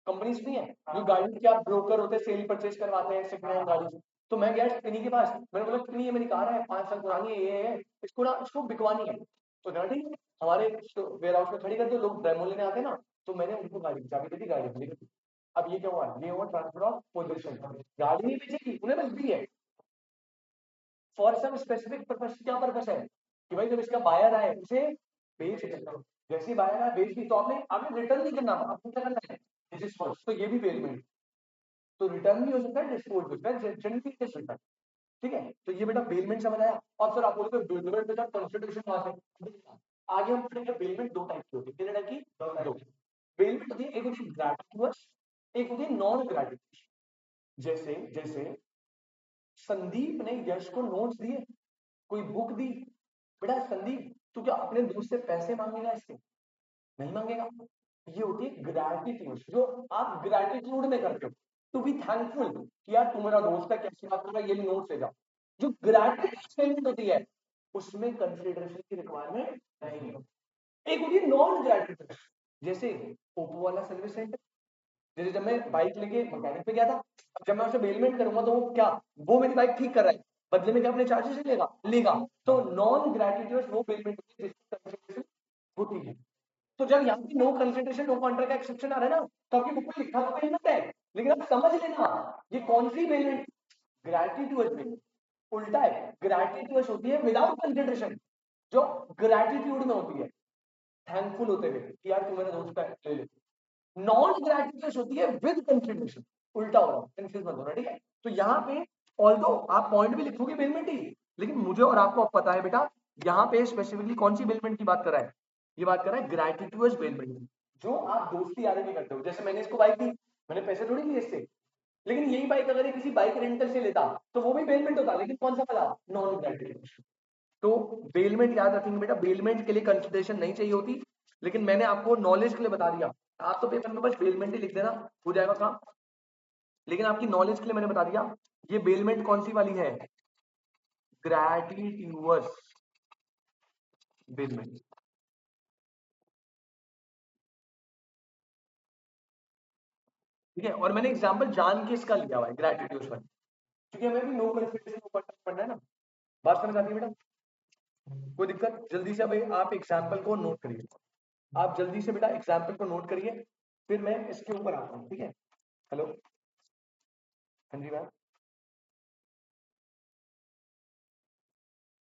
companies नहीं है जो गाड़ी के आप ब्रोकर होते हैं, सेल परचेज करवाते हैं सेकंड हैंड गाड़ी। तो मैं गया स्पिनी के पास, मैंने बोला स्पिनी ये मेरी कार है, 5 साल पुरानी है, ये है, इसको ना इसको बिकवानी है। तो कहा ठीक है, हमारे वेयर हाउस में खड़ी कर दो, लोग डेमो लेने आते हैं ना, तो मैंने उनको गाड़ी की चाबी दे दी, गाड़ी खड़ी कर दी। अब ये क्या हुआ? ये हुआ ट्रांसफर ऑफ पोजीशन। गाड़ी नहीं बेचेगी, उन्हें बस दी है फॉर सम स्पेसिफिक पर्पस। क्या पर्पस है? कि भाई जब इसका बायर आए उसे बेच देता हूं। जैसे बायर आए बेच दी, तो आपने आपने रिटर्न नहीं करना, आपको क्या करना है? डिस्पोज। तो ये भी पेमेंट, तो रिटर्न भी हो सकता है, डिस्पोज भी हो सकता है, जनरली दिस रिटर्न। ठीक है, तो ये बेटा बेलमेंट समझ आया। और सर आप बोलते हो बेलमेंट के साथ कंसिडरेशन कहां से? आगे हम पढ़ेंगे बेलमेंट दो टाइप की होती है। कितने टाइप की? दो। बेलमेंट होती है, एक होती है ग्रेटिट्यूअस, एक होती है नॉन ग्रेटिट्यूअस। जैसे जैसे संदीप ने यश को नोट्स दिए, कोई बुक दी, बेटा संदीप तू क्या अपने दोस्त से पैसे मांगेगा इससे? नहीं मांगेगा। ये होती है ग्रैटिट्यूड, जो आप ग्रैटिट्यूड में करते हो, टू बी थैंकफुल कि यार तू मेरा दोस्त है, कैसी बात कर रहा है, ये नोट से जा। जो ग्रैटिट्यूड होती है उसमें कंसिडरेशन की रिक्वायरमेंट नहीं है। एक होती है नॉन ग्रैटिट्यूड, जैसे ओप्पो वाला सर्विस सेंटर। जैसे जब मैं बाइक लेके मैकेनिक पे गया था, जब मैं उसे बेलमेंट करूंगा तो वो क्या, वो मेरी बाइक ठीक कर रहा है, बदले में क्या अपने चार्जेस लेगा? लेगा। तो नॉन ग्रैटिट्यूड वो बेलमेंट होती है जिसकी कंसिडरेशन होती है। तो जब यहाँ पे नो कंसिडरेशन नो कॉन्ट्रैक्ट का एक्सेप्शन आ रहा है ना, तो आपकी बुक में लिखा तो कहीं मत है, लेकिन आप समझ लेना ये कौन सी पेमेंट? ग्रैटिट्यूड में उल्टा है। ग्रैटिट्यूड होती है विदाउट कंसिडरेशन, जो ग्रैटिट्यूड में होती है थैंकफुल होते हुए कि यार तू मेरा दोस्त है, ले ले। नॉन ग्रैटिट्यूड होती है विद कंसिडरेशन, उल्टा होगा, कंफ्यूज मत होना, ठीक है? तो यहाँ पे ऑल्दो आप पॉइंट भी लिखोगे बेलमेंट ही, लेकिन मुझे और आपको अब पता है बेटा यहाँ पे स्पेसिफिकली कौन सी बेलमेंट की बात कर रहा है। ये बात कर रहा है ग्रैटिट्यूड बेलमेंट, जो आप दोस्ती यारी में करते हो। जैसे मैंने इसको बाइक दी, मैंने पैसे थोड़ी लिए इससे, लेकिन यही बाइक अगर ये किसी बाइक रेंटल से लेता तो वो भी बेलमेंट होता, लेकिन कौन सा वाला? Non gratitude. तो बेलमेंट याद रखेंगे बेटा, बेलमेंट के लिए कंसिडरेशन नहीं चाहिए होती, लेकिन मैंने आपको नॉलेज के लिए बता दिया। आप तो पेपर में बस बेलमेंट ही लिख देना, हो जाएगा काम। लेकिन आपकी नॉलेज के लिए मैंने बता दिया ये बेलमेंट कौन सी वाली है, ग्रैटिट्यूअस बेलमेंट। ठीक है, और मैंने एग्जांपल जान के इसका लिया हुआ है ग्रैटिट्यूअस वाली, क्योंकि हमें भी नो क्वालिफिकेशन पढ़ना है ना। बात समझ आती है बेटा? कोई दिक्कत? जल्दी से भाई आप एग्जाम्पल को नोट करिए, आप जल्दी से बेटा एग्जाम्पल को नोट करिए, फिर मैं इसके ऊपर आता हूँ, ठीक है? हेलो, हाँ जी मैम।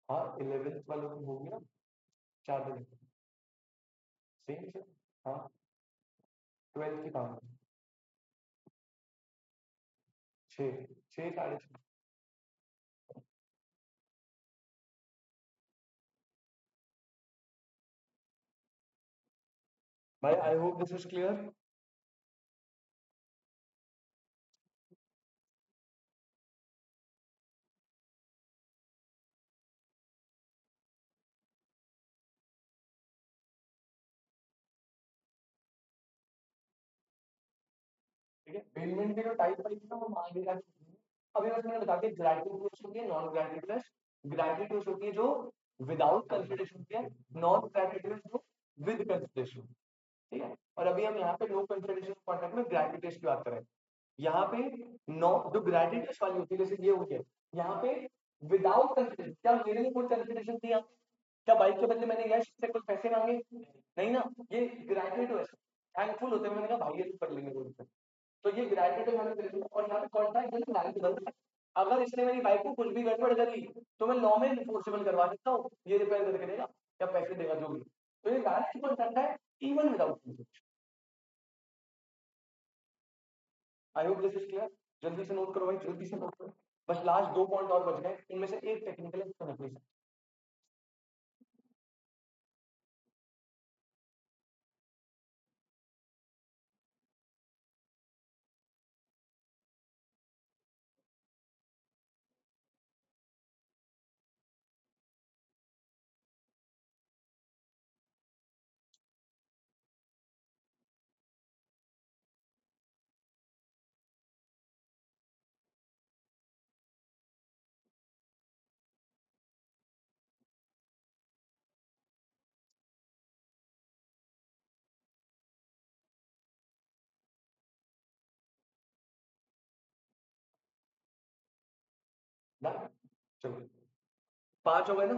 हाँ 11th वालों की होगी ना, 4 बजे सेम से। हाँ 12th की कहाँ? 6, 6, 6:30। भाई आई होप दिस इज क्लियर। ठीक है, पेमेंट के जो टाइप वाइज ना वो मांगेगा। अभी बस मैंने बता दिया ग्रेटिट्यूड होती है, नॉन ग्रेटिट्यूड। ग्रेटिट्यूड होती है जो विदाउट कंसिडरेशन होती है, नॉन ग्रेटिट्यूड जो विद कंसिडरेशन। ठीक है, और अभी हम यहाँ पे नो कंसिडरेशन कॉन्ट्रैक्ट में ग्रेटिट्यूड की बात करें। यहाँ पे नो जो ग्रेटिट्यूड वाली होती है जैसे ये हुई है, यहाँ पे विदाउट कंसिडरेशन, क्या मेरे लिए कोई कंसिडरेशन थी? क्या बाइक के बदले मैंने यश से कुछ पैसे मांगे? नहीं ना, ये ग्रेटिट्यूड है, थैंकफुल होते हुए मैंने कहा भाई ये तो कर लेंगे कोई दिक्कत। तो ये ग्रेटिट्यूड मैंने कर लिया, और यहाँ पे कॉन्ट्रैक्ट मैंने वैलिड कर दिया। अगर इसने मेरी बाइक को कुछ भी गड़बड़ करी तो मैं लॉ में इन्फोर्सेबल करवा सकता हूँ, ये रिपेयर करके देगा या पैसे देगा जो भी। तो ये वैलिड कॉन्ट्रैक्ट है even without. I hope this is clear. जल्दी से नोट करो भाई, जल्दी से नोट करो। बस लास्ट 2 पॉइंट और बच गए, इनमें से एक टेक्निकल है, इसको नकली से। डन, चलो 5 हो गए ना।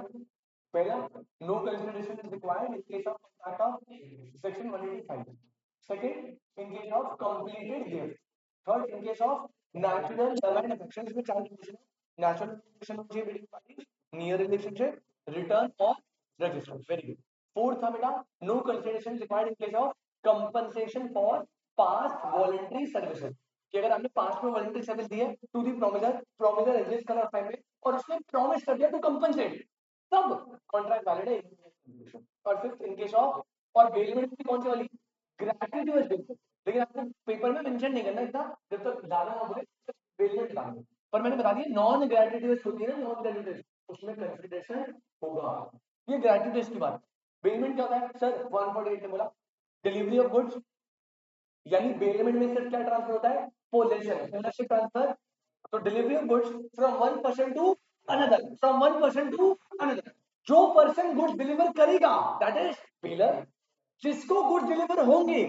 पहला, no consideration is required in case of contract of section 185। Second, in case of completed gift. Third, in case of natural love and affection. इसमें 4 कंडीशन है। नेचुरल अफेक्शन होनी चाहिए between parties, near relationship, written और register. Very good. Fourth था बेटा, no consideration required in case of compensation for past voluntary services. कि अगर आपने पास्ट में वॉलंटरी सर्विस दी है to the promisor, promisor exist कर टाइम में और उसने प्रॉमिस कर दिया टू कंपनसेट, तब कॉन्ट्रैक्ट वैलिड है। और फिफ्थ, इन केस ऑफ, और बेलमेंट की कौन सी वाली? ग्रेट्यूटोस बेलमेंट। लेकिन आपको पेपर में मेंशन नहीं करना इतना, जब तक ज्यादा ना बोले बेलमेंट डालना। पर मैंने बता दिया नॉन ग्रेट्यूटोस होती है ना, नॉन ग्रेट्यूटोस उसमें कंसिडरेशन होगा। ये ग्रेट्यूटोस की बात। बेलमेंट क्या होता है सर? 148 ने बोला डिलीवरी ऑफ गुड्स, यानी बेलमेंट में सिर्फ क्या ट्रांसफर होता है? Possession, ownership transfer. तो delivery of goods from one person to another, from one person to another. जो पर्सन गुड्स डिलीवर करेगा दैट इज डीलर, जिसको गुड्स डिलीवर होंगे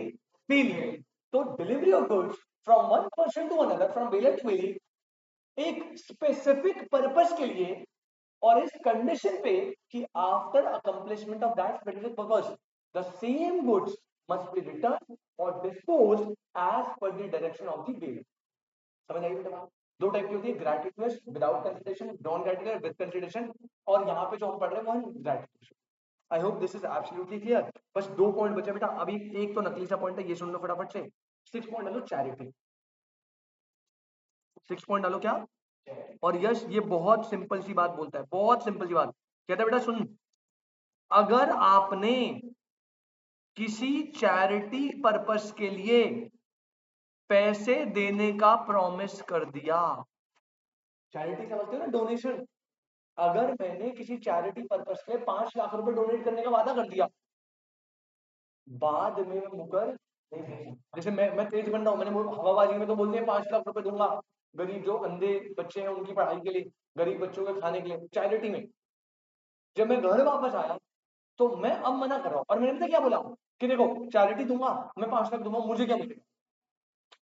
डीलर। तो delivery of goods from one person to another, from bailor to bailee, एक specific purpose के लिए, और इस कंडीशन पे कि after accomplishment of that specific purpose the same goods must be return और dispose as per the direction of the bailor. समझ आई बेटा? दो टाइप की होती है, gratuitous without consideration, non gratuitous with consideration. और यहाँ पे जो हम पढ़ रहे हैं वो है gratuitous. I hope this is absolutely clear. बस 2 पॉइंट बचे बेटा अभी। एक तो नकली सा पॉइंट है, ये सुन लो फटाफट से। 6 पॉइंट डालो चैरिटी। 6 पॉइंट डालो क्या? और यश ये बहुत सिंपल सी बात बोलता है, बहुत सिंपल सी बात कहता है बेटा सुन, अगर आपने किसी चैरिटी पर्पस के लिए पैसे देने का प्रॉमिस कर दिया, चैरिटी समझते हो ना, डोनेशन। अगर मैंने किसी चैरिटी पर्पस के लिए 5 लाख रुपए डोनेट करने का वादा कर दिया, बाद में मैं मुकर नहीं सकता। जैसे मैं तेज बन रहा हूँ, मैंने हवाबाजी में तो बोल दिया 5 लाख रुपए दूंगा गरीब जो अंधे बच्चे हैं उनकी पढ़ाई के लिए, गरीब बच्चों के खाने के लिए, चैरिटी में। जब मैं घर वापस आया तो मैं अब मना कर रहा हूँ, और मैंने पता क्या बोला कि देखो चैरिटी दूंगा, मैं 5 लाख दूंगा, मुझे क्या मिलेगा?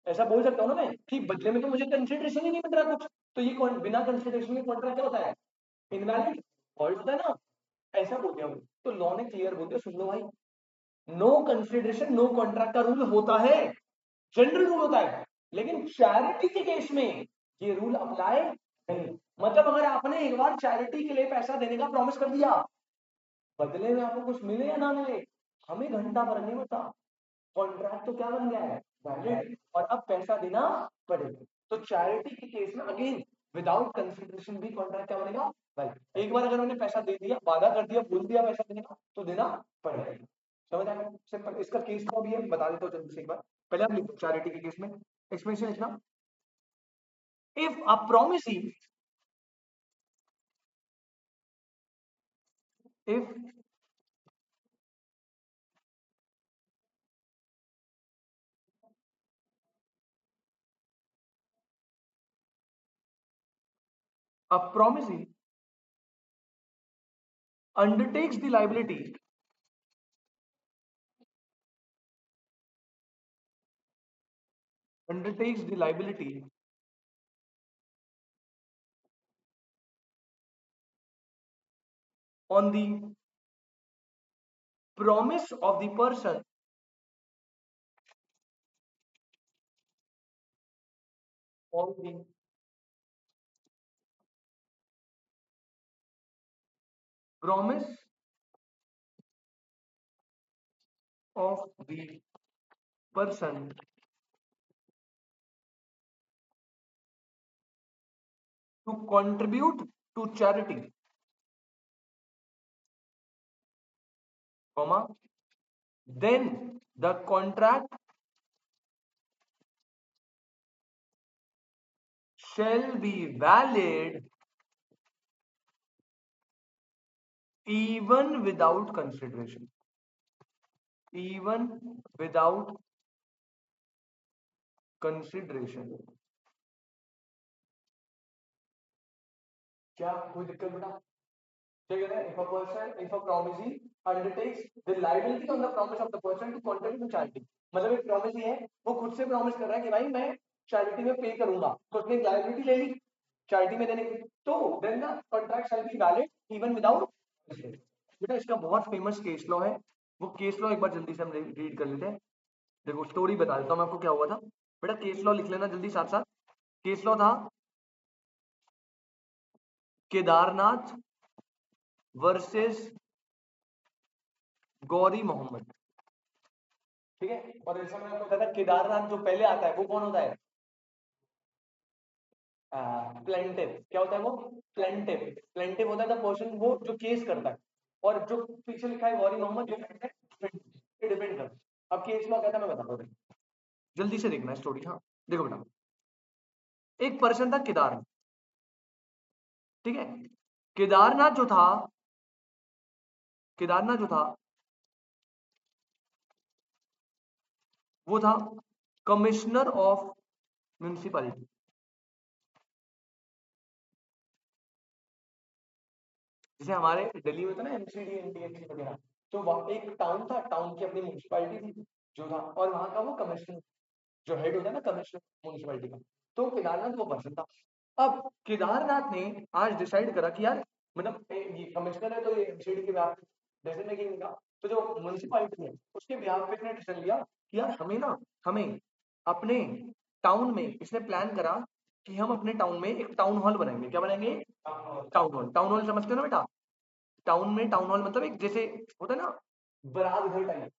ऐसा बोल सकता हूँ ना मैं कि बदले में तो मुझे कंसिडरेशन ही नहीं मिल रहा कुछ। तो ये बिना कंसिडरेशन के कॉन्ट्रैक्ट क्या होता है? इनवैलिड फॉल्ट होता है ना। ऐसा बोल दिया। तो लॉ ने क्लियर बोल दिया, सुन लो भाई, नो कंसिडरेशन नो कॉन्ट्रैक्ट का रूल होता है, जनरल रूल होता है। लेकिन चैरिटी के केस में ये रूल अप्लाई नहीं। मतलब अगर आपने एक बार चैरिटी के लिए पैसा देने का प्रॉमिस कर दिया, बदले में आपको कुछ मिले या ना मिले, हमें घंटा भर नहीं पड़ता, कॉन्ट्रैक्ट तो क्या बन गया है? वैलिड, और अब पैसा देना पड़ेगा। तो चैरिटी के केस में अगेन विदाउट कंसिडरेशन भी कॉन्ट्रैक्ट क्या बनेगा? वैलिड। एक बार अगर मैंने पैसा दे दिया, वादा कर दिया, भूल दिया पैसा देने का, तो देना पड़ेगा। समझ आया? सिंपल। इसका केस को भी बता देता हूँ जल्दी से एक बार। पहले आप लिखो चैरिटी के केस में एक्सप्लेनेशन लिखना। If a promisee, if a promisee undertakes the liability undertakes the liability on the promise of the person on the promise of the person to contribute to charity, comma, then the contract shall be valid even without consideration. Even without consideration. क्या कोई दिक्कत बेटा? ठीक है ना? If a promisee undertakes the liability on the promise of the person to contribute to charity, मतलब एक promise है, वो खुद से promise कर रहा है कि भाई मैं charity में पे करूंगा, तो उसने एक liability ले ली charity में देने की, तो then the contract shall be valid even without consideration. बेटा इसका बहुत फेमस केस लॉ है, वो केस लॉ एक बार जल्दी से हम रीड कर लेते हैं. देखो स्टोरी बता देता हूँ मैं आपको क्या हुआ था. बेटा केस लॉ लिख लेना जल्दी साथ साथ. केस लॉ था केदारनाथ वर्सेस गौरी मोहम्मद. ठीक है, और ऐसा मैंने आपको बताया केदारनाथ जो पहले आता है वो कौन होता है? प्लेंटिव. क्या होता है वो? प्लेंटिव. प्लेंटिव होता है द पर्सन वो जो केस करता है, और जो पीछे लिखा है गौरी मोहम्मद जो डिपेंड करता है. अब केस लॉ कहता है, मैं बताता हूँ, जल्दी से देखना स्टोरी. हाँ देखो बेटा, एक पर्सन था केदारनाथ. ठीक है, केदारनाथ जो था, केदारनाथ जो था वो था कमिश्नर ऑफ म्यूनिसिपैलिटी. जैसे हमारे दिल्ली में था ना एमसीडी एनडीएमसी वगैरह, तो वहाँ एक टाउन था, टाउन की अपनी म्यूनिसिपैलिटी थी जो था, और वहाँ का वो कमिश्नर जो हेड होता है ना कमिश्नर म्यूनिसिपैलिटी का, तो केदारनाथ वो पर्सन था. अब केदारनाथ ने आज डिसाइड करा कि यार मतलब ये कमिश्नर है तो ये एमसीडी के बिहाफ पे डिसीजन मेकिंग का, तो जो म्यूनिसिपैलिटी है उसके बिहाफ पे इसने डिसीजन लिया कि यार हमें अपने टाउन में, इसने प्लान करा कि हम अपने टाउन में एक टाउन हॉल बनाएंगे. क्या बनाएंगे? Town hall. टाउन हॉल समझते हो ना बेटा? टाउन में टाउन हॉल मतलब एक जैसे होता है ना बारात घर टाइप,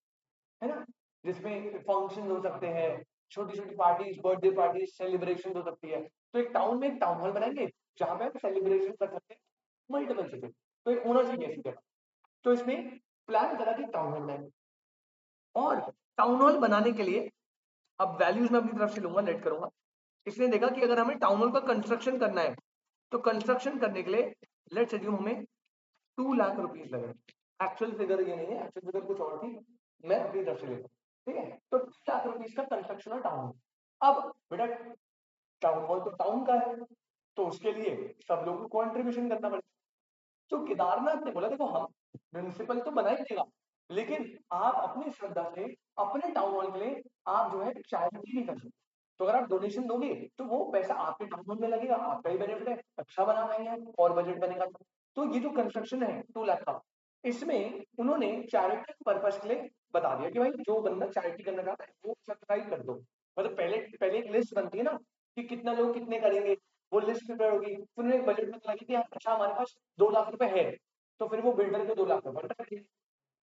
है ना, जिसमें फंक्शन हो सकते हैं, छोटी छोटी पार्टीज, बर्थडे पार्टीज, सेलिब्रेशन हो सकती है. तो एक टाउन में एक टाउन हॉल बनाएंगे जहां पे हम सेलिब्रेशन कर सकते हैं मल्टीपल चीजें. तो एक होना चाहिए ऐसी जगह. तो इसमें प्लान करा कि टाउन हॉल बनाएंगे, और टाउन हॉल बनाने के लिए अब वैल्यूज मैं अपनी तरफ से लूंगा, लेट करूंगा. इसने देखा कि अगर हमें टाउन हॉल का कंस्ट्रक्शन करना है, तो कंस्ट्रक्शन करने के लिए लेट्स एज्यूम हमें 2 लाख रुपीज लगे. एक्चुअल फिगर ये नहीं है, एक्चुअल फिगर कुछ और थी, मैं अपनी तरफ से लेता हूँ. ठीक है, तो 2 लाख रुपीज का कंस्ट्रक्शन है टाउन. अब बेटा टाउन हॉल तो टाउन का है, तो उसके लिए सब लोगों को कॉन्ट्रीब्यूशन करना पड़ेगा. तो केदारनाथ ने बोला देखो हम म्यूनिसिपल तो बना ही देगा, लेकिन आप अपनी श्रद्धा से अपने टाउन हॉल के लिए आप जो है चैरिटी भी कर सकते. तो अगर आप डोनेशन दोगे तो वो पैसा आपके टाउन हॉल में लगेगा, आपका ही बेनिफिट है, अच्छा बना पाएंगे आप, और बजट बनेगा. तो ये जो कंस्ट्रक्शन है 2 लाख का, इसमें उन्होंने चैरिटी पर्पज के लिए बता दिया कि भाई जो बंदा चैरिटी करना चाहता है वो सब्सक्राइब कर दो. मतलब पहले पहले एक लिस्ट बनती है ना कि कितना लोग कितने करेंगे, वो लिस्ट प्रिपेयर होगी, फिर उन्हें एक बजट में लगी कि अच्छा हमारे पास 2 लाख रुपए है, तो फिर वो बिल्डर को 2 लाख रुपए कॉन्ट्रैक्ट दिया.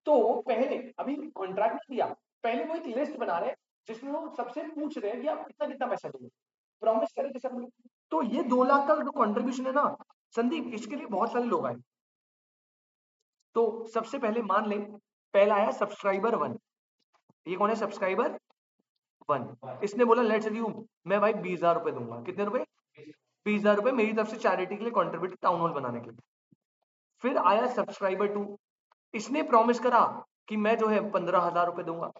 तो पहले अभी कॉन्ट्रैक्ट नहीं दिया, पहले वो एक लिस्ट बना रहे हैं जिसमें वो सबसे पूछ रहे हैं कि आप कितना कितना पैसा दोगे, प्रॉमिस करें सब लोग. तो ये 2 लाख का जो कॉन्ट्रीब्यूशन है ना संदीप, इसके लिए बहुत सारे लोग आए. तो सबसे पहले मान ले पहला आया सब्सक्राइबर 1. ये कौन है? सब्सक्राइबर 1. इसने बोला लेट्स अज्यूम मैं भाई 20,000 रुपए दूंगा. कितने रुपए? 20,000 रुपए मेरी तरफ से चैरिटी के लिए कॉन्ट्रीब्यूट टाउन हॉल बनाने के लिए. फिर आया सब्सक्राइबर 2. इसने प्रॉमिस करा कि मैं जो है 15,000 रुपए दूंगा.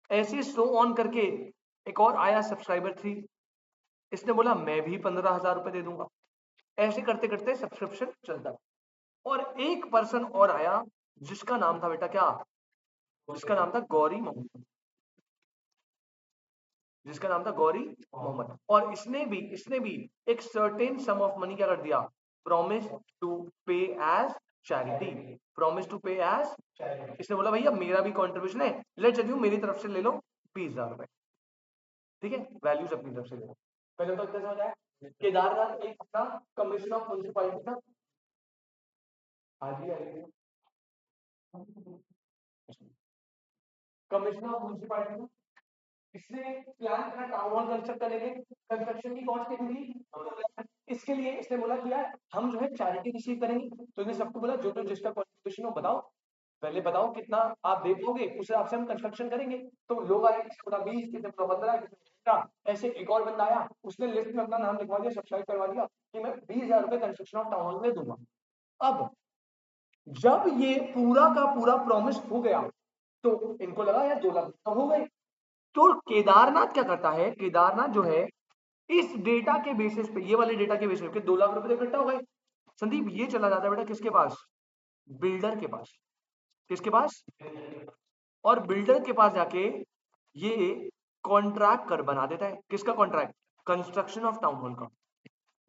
ऐसे सो ऑन करके एक और आया सब्सक्राइबर 3. इसने बोला मैं भी 15,000 रुपए दे दूंगा. ऐसे करते करते सब्सक्रिप्शन चलता. और एक पर्सन और आया जिसका नाम था बेटा क्या? जिसका नाम था गौरी मोहम्मद. जिसका नाम था गौरी मोहम्मद, और इसने भी एक सर्टेन सम ऑफ मनी क्या कर दिया, प्रॉमिस टू पे एज चैरिटी, प्रॉमिस टू पे एज, इसने बोला भैया मेरा भी कंट्रीब्यूशन है, लेट चलिए मेरी तरफ से ले लो 20,000 रुपए, ठीक है, वैल्यूज अपनी तरफ से ले लो। पहले तो इतना समझ आया। केदारनाथ एक अपना कमिश्नर ऑफ म्युनिसिपैलिटी था, आज ही आएगी कमिश्नर ऑफ म्युनिसिपैलिटी, इसने प्लान करा टाउन हॉल कंस्ट्रक्ट करेंगे, कंस्ट्रक्शन की कॉस्ट कितनी थी, इसके लिए इसने बोला कि यार हम जो है चैरिटी रिसीव करेंगे, तो इसने सबको बोला जो जो जिसका कॉन्ट्रिब्यूशन हो बताओ, पहले बताओ कितना आप दे पाओगे, उस हिसाब से हम कंस्ट्रक्शन करेंगे। तो लोग आए, किसी बोला 20, किसी बोला 15, किसी बोला 15, ऐसे एक और बंदा आया, उसने लिस्ट में अपना नाम लिखवा दिया, सब्सक्राइब करवा दिया कि मैं 20,000 रुपए कंस्ट्रक्शन ऑफ टाउन हॉल में दूंगा। अब जब ये पूरा का पूरा प्रॉमिस हो गया, तो इनको लगा यार 2 लाख तो हो गए। तो केदारनाथ क्या करता है, केदारनाथ जो है इस डेटा के बेसिस पे, ये वाले डेटा के बेसिस पे 2 लाख रुपए तो इकट्ठा हो गए। संदीप ये चला जाता है बेटा किसके पास, बिल्डर के पास, किसके पास, और बिल्डर के पास जाके ये कॉन्ट्रैक्ट कर बना देता है, किसका contract, construction of town hall का।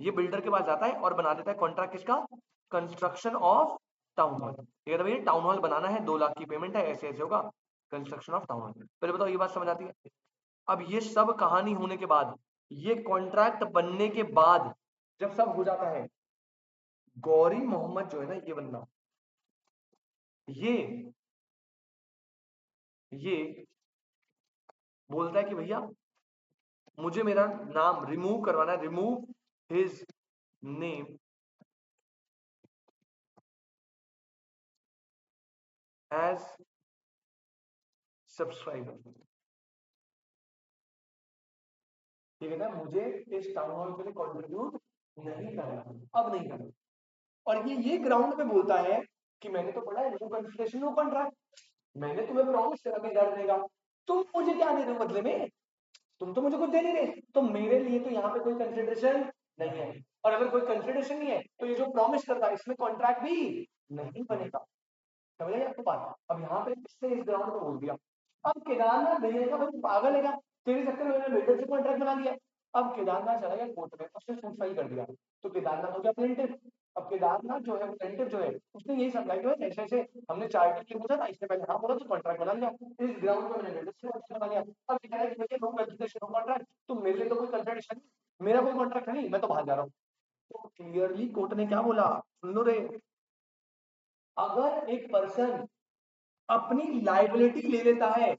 ये बिल्डर के पास जाता है और बना देता है कॉन्ट्रैक्ट किसका, कंस्ट्रक्शन ऑफ टाउन हॉल। ये भाई टाउन हॉल बनाना है, 2 लाख की पेमेंट है, ऐसे ऐसे होगा, कंस्ट्रक्शन ऑफ टाउन हॉल। पहले बताओ ये बात समझ आती है। अब ये सब कहानी होने के बाद, ये कॉन्ट्रैक्ट बनने के बाद, जब सब हो जाता है, गौरी मोहम्मद जो है ना, ये बंदा, ये ये बोलता है कि भैया मुझे मेरा नाम रिमूव करवाना है, remove his name as subscriber. ये कहता है मुझे इस टाउन हॉल के लिए कंट्रीब्यूट नहीं करना, अब नहीं करना। और ये ग्राउंड पे बोलता है कि मैंने तो पढ़ा है नो कंसिडरेशन नो कॉन्ट्रैक्ट, मैंने तुम्हें प्रॉमिस करा कि कर देगा, तुम मुझे क्या दे रहे हो बदले में, तुम तो मुझे कुछ दे नहीं रहे, तो मेरे लिए तो यहाँ पे कोई कंसिडरेशन नहीं है, और अगर कोई कंसिडरेशन नहीं है तो ये जो प्रॉमिस करता है इसमें कॉन्ट्रैक्ट भी नहीं बनेगा। समझ गए आपको बात। अब यहाँ पे इसने इस ग्राउंड को बोल दिया। अब केदारनाथ नहीं रहेगा, भाई पागल है क्या, तेरे चक्कर में मैंने बिल्डर से कॉन्ट्रैक्ट बना दिया। अब केदारनाथ चला गया कोर्ट में, उसने सूट फाइल कर दिया, तो केदारनाथ हो गया प्लेंटिफ। अब केदारनाथ जो है प्लेंटिफ जो है, उसने यही समझा कि भाई ऐसे ऐसे हमने चार्टर के पूछा था, इसने पहले हाँ बोला तो कॉन्ट्रैक्ट बना लिया, इस ग्राउंड पे मैंने बिल्डर से कॉन्ट्रैक्ट बना लिया। अब कह रहा है कि भैया नो कंसिडरेशन नो कॉन्ट्रैक्ट, तो मेरे लिए तो कोई कंसिडरेशन नहीं, मेरा कोई कॉन्ट्रैक्ट नहीं, मैं तो बाहर जा रहा हूँ। तो क्लियरली कोर्ट ने क्या बोला, सुन लो रे, अगर एक पर्सन अपनी लाइबिलिटी ले लेता है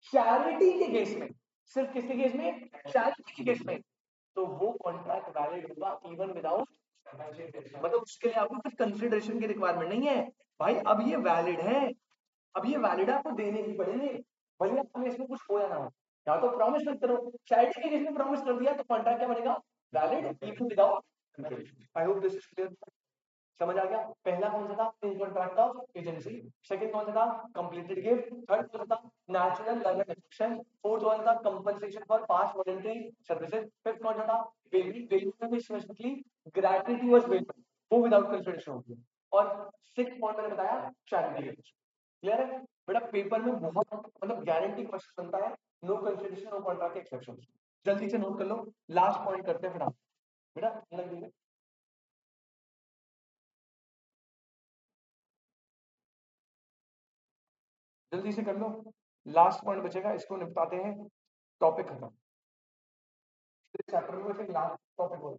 चैरिटी के केस में, सिर्फ किसके केस में, चैरिटी के केस में, तो वो कॉन्ट्रैक्ट वैलिड होगा इवन विदाउट, मतलब उसके लिए आपको कुछ कंसिडरेशन की रिक्वायरमेंट नहीं है भाई, अब ये वैलिड है, अब ये वैलिड है, आपको देने ही पड़ेंगे, भले आपने इसमें कुछ हो या ना हो, या तो प्रॉमिस मत करो, चैरिटी के केस में प्रॉमिस कर दिया तो कॉन्ट्रैक्ट क्या बनेगा, valid even without. I hope this is clear. समझ आ गया। पहला कौन सा था, इन कॉन्ट्रैक्ट ऑफ एजेंसी, सेकंड कौन सा था, कंप्लीटेड गिफ्ट, थर्ड कौन सा था, नेचुरल लर्नर एक्शन, फोर्थ कौन सा था, compensation for past voluntary services, fifth कौन सा था, पेमेंट, पेमेंट में स्पेसिफिकली ग्रेट्युटी वाज पेमेंट, वो विदाउट कंसिडरेशन होगी, और सिक्स्थ पॉइंट मैंने बताया चैरिटी गिफ्ट। क्लियर है बेटा, पेपर में बहुत मतलब गारंटी क्वेश्चन बनता है, no consideration no contract exception, जल्दी से नोट कर लो, लास्ट पॉइंट करते हैं फटाफट बेटा, लग गई जल्दी से कर लो, लास्ट पॉइंट बचेगा, इसको निपटाते हैं, टॉपिक खत्म, चैप्टर में से लास्ट टॉपिक हो।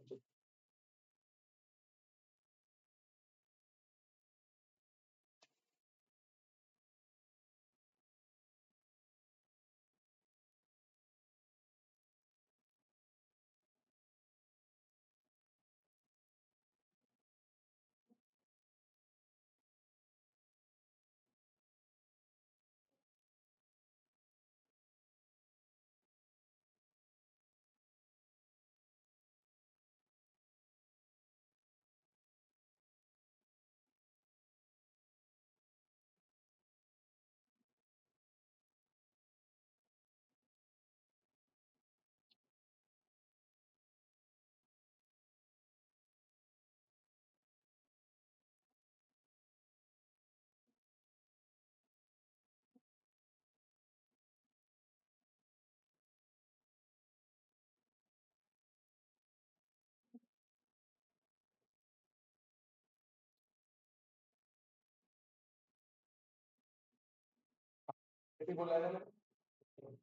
बोल रहा है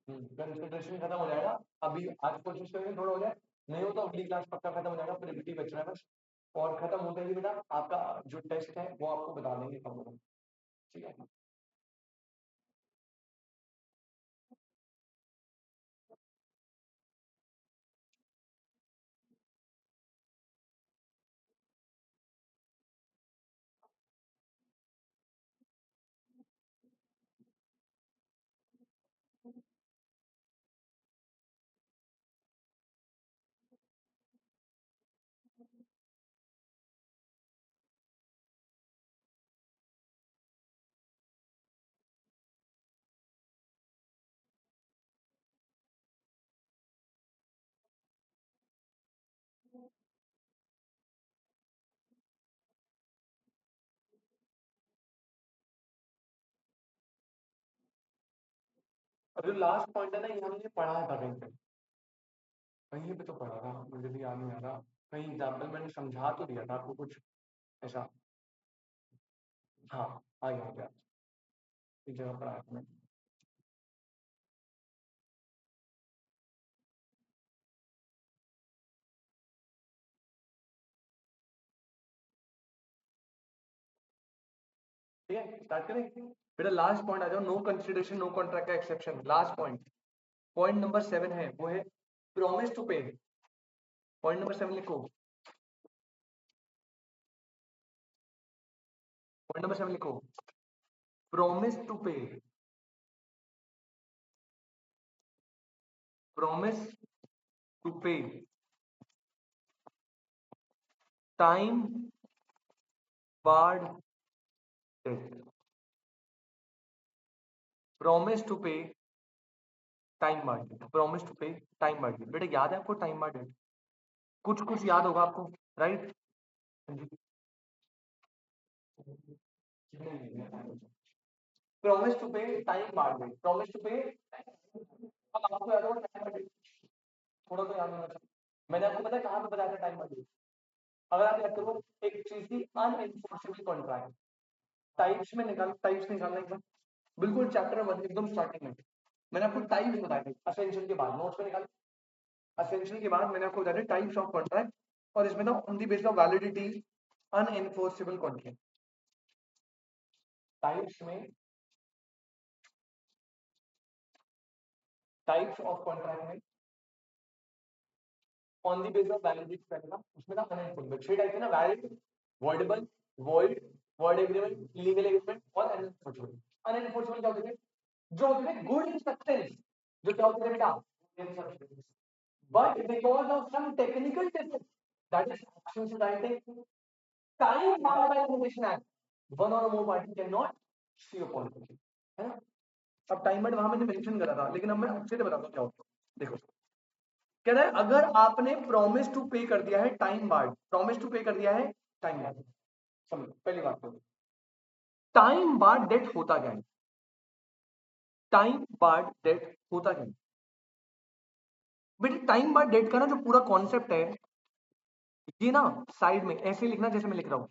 कंसिडरेशन खत्म हो जाएगा। अभी आज कोशिश करेंगे थोड़ा हो जाए, नहीं हो तो अगली क्लास पक्का खत्म हो जाएगा, प्रिलिमिनरी बच रहा है बस। और खत्म होता ही बेटा आपका जो टेस्ट है वो आपको बता देंगे कब होगा, ठीक है। अब जो लास्ट पॉइंट है ना, ये हमने पढ़ा था कहीं पे, कहीं पे तो पढ़ा था, मुझे भी याद नहीं आ रहा। कहीं एग्जाम्पल मैंने समझा तो दिया था आपको कुछ ऐसा। हाँ, आ गया इस जगह पर आया था मैंने। ठीक है, स्टार्ट करें बेटा। लास्ट पॉइंट आ जाओ, नो कंसिडरेशन नो कॉन्ट्रैक्ट का exception. Last point, point number 7 है, वो है promise to pay. Point number 7 लिखो, पॉइंट नंबर 7 लिखो, promise to pay. Promise to pay time barred debt. Promise to pay time barred debt. Promise to pay time barred debt. बेटा याद है आपको time barred date? कुछ कुछ याद होगा आपको, right? Promise to pay time barred debt. Promise to pay, अब आपको याद होगा टाइम बार्ड डेट, थोड़ा तो याद होना चाहिए। मैंने आपको पता है कहाँ पे बताया था टाइम बार्ड डेट? अगर आप याद करो, एक चीज थी अनएनफोर्सेबल कॉन्ट्रैक्ट। टाइप्स में निकाल, टाइप्स निकालना एक बार, बिल्कुल चैप्टर 1 एकदम स्टार्टिंग में मैंने आपको टाइप्स बताए थे। असेंशियल के बाद नोट्स में निकाल, असेंशियल के बाद मैंने आपको बताया टाइप्स ऑफ कॉन्ट्रैक्ट, और इसमें था on the basis of validity unenforceable contract. Types में, टाइप्स ऑफ कॉन्ट्रैक्ट में on the basis of validity पहले था, उसमें था अनएनफोर्सेबल। 6 टाइप थे ना, valid, voidable, void, void agreement, legal agreement और अनएनफोर्सेबल। अनएनफोर्सेबल क्या होते थे? जो होते थे गुड इन सब्सटेंस। जो क्या होते थे बेटा? इन substance, but because of some technical difference, that is action society, time barred by limitation act, one or more party cannot sue upon it, है ना? अब टाइम बार्ड वहां मैंने मेंशन करा था, लेकिन अब मैं अच्छे से बताता हूँ क्या होता है। देखो, कह रहा है अगर आपने प्रॉमिस टू पे कर दिया है टाइम बार्ड, प्रॉमिस टू पे कर दिया है टाइम बार्ड, समझो पहली बात तो टाइम बार्ड डेट होता क्या है? टाइम बार्ड डेट होता क्या है बेटे? टाइम बार्ड डेट का ना जो पूरा कॉन्सेप्ट है, ये ना साइड में ऐसे लिखना जैसे मैं लिख रहा हूं।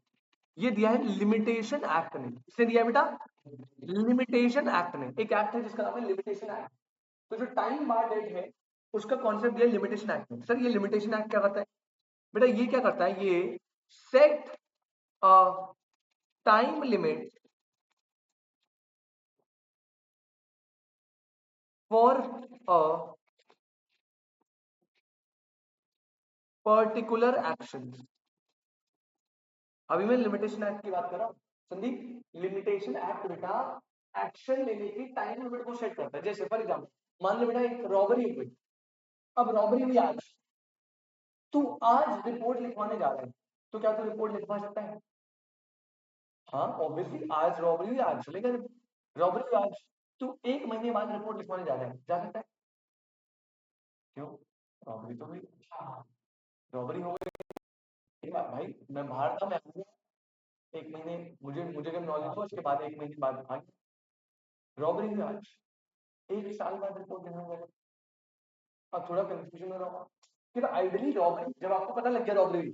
ये दिया है लिमिटेशन एक्ट ने। किसने दिया है बेटा? लिमिटेशन एक्ट ने। एक एक्ट है जिसका नाम है लिमिटेशन एक्ट। तो जो टाइम बार डेट है उसका कॉन्सेप्ट दिया लिमिटेशन एक्ट में। सर ये लिमिटेशन एक्ट क्या करता है? बेटा ये क्या करता है, ये set a time limit for a particular action. अभी मैं लिमिटेशन एक्ट की बात कर रहा हूँ संदीप। लिमिटेशन एक्ट बेटा एक्शन लेने की टाइम लिमिट को सेट करता है। जैसे फॉर एग्जाम्पल मान लो बेटा एक रॉबरी हुई, अब रॉबरी हुई आज, तू आज रिपोर्ट लिखवाने जा रहा है, तो क्या तू रिपोर्ट लिखवा सकता है? हाँ ऑब्वियसली, आज रॉबरी हुई आज चलेगा, रॉबरी हुई आज, तू एक महीने बाद रिपोर्ट लिखवाने जा रहा है, जा सकता है? क्यों? रॉबरी तो हुई, रॉबरी हो गई भाई, मैं बाहर था, मैं एक महीने, मुझे मुझे जब नॉलेज हो उसके बाद एक महीने बाद आ रॉबरी हुई आज, एक साल बाद रिपोर्ट देना होगा। अब थोड़ा कंफ्यूजन हो रहा होगा कि आइडियली रॉबरी जब आपको पता लग गया रॉबरी,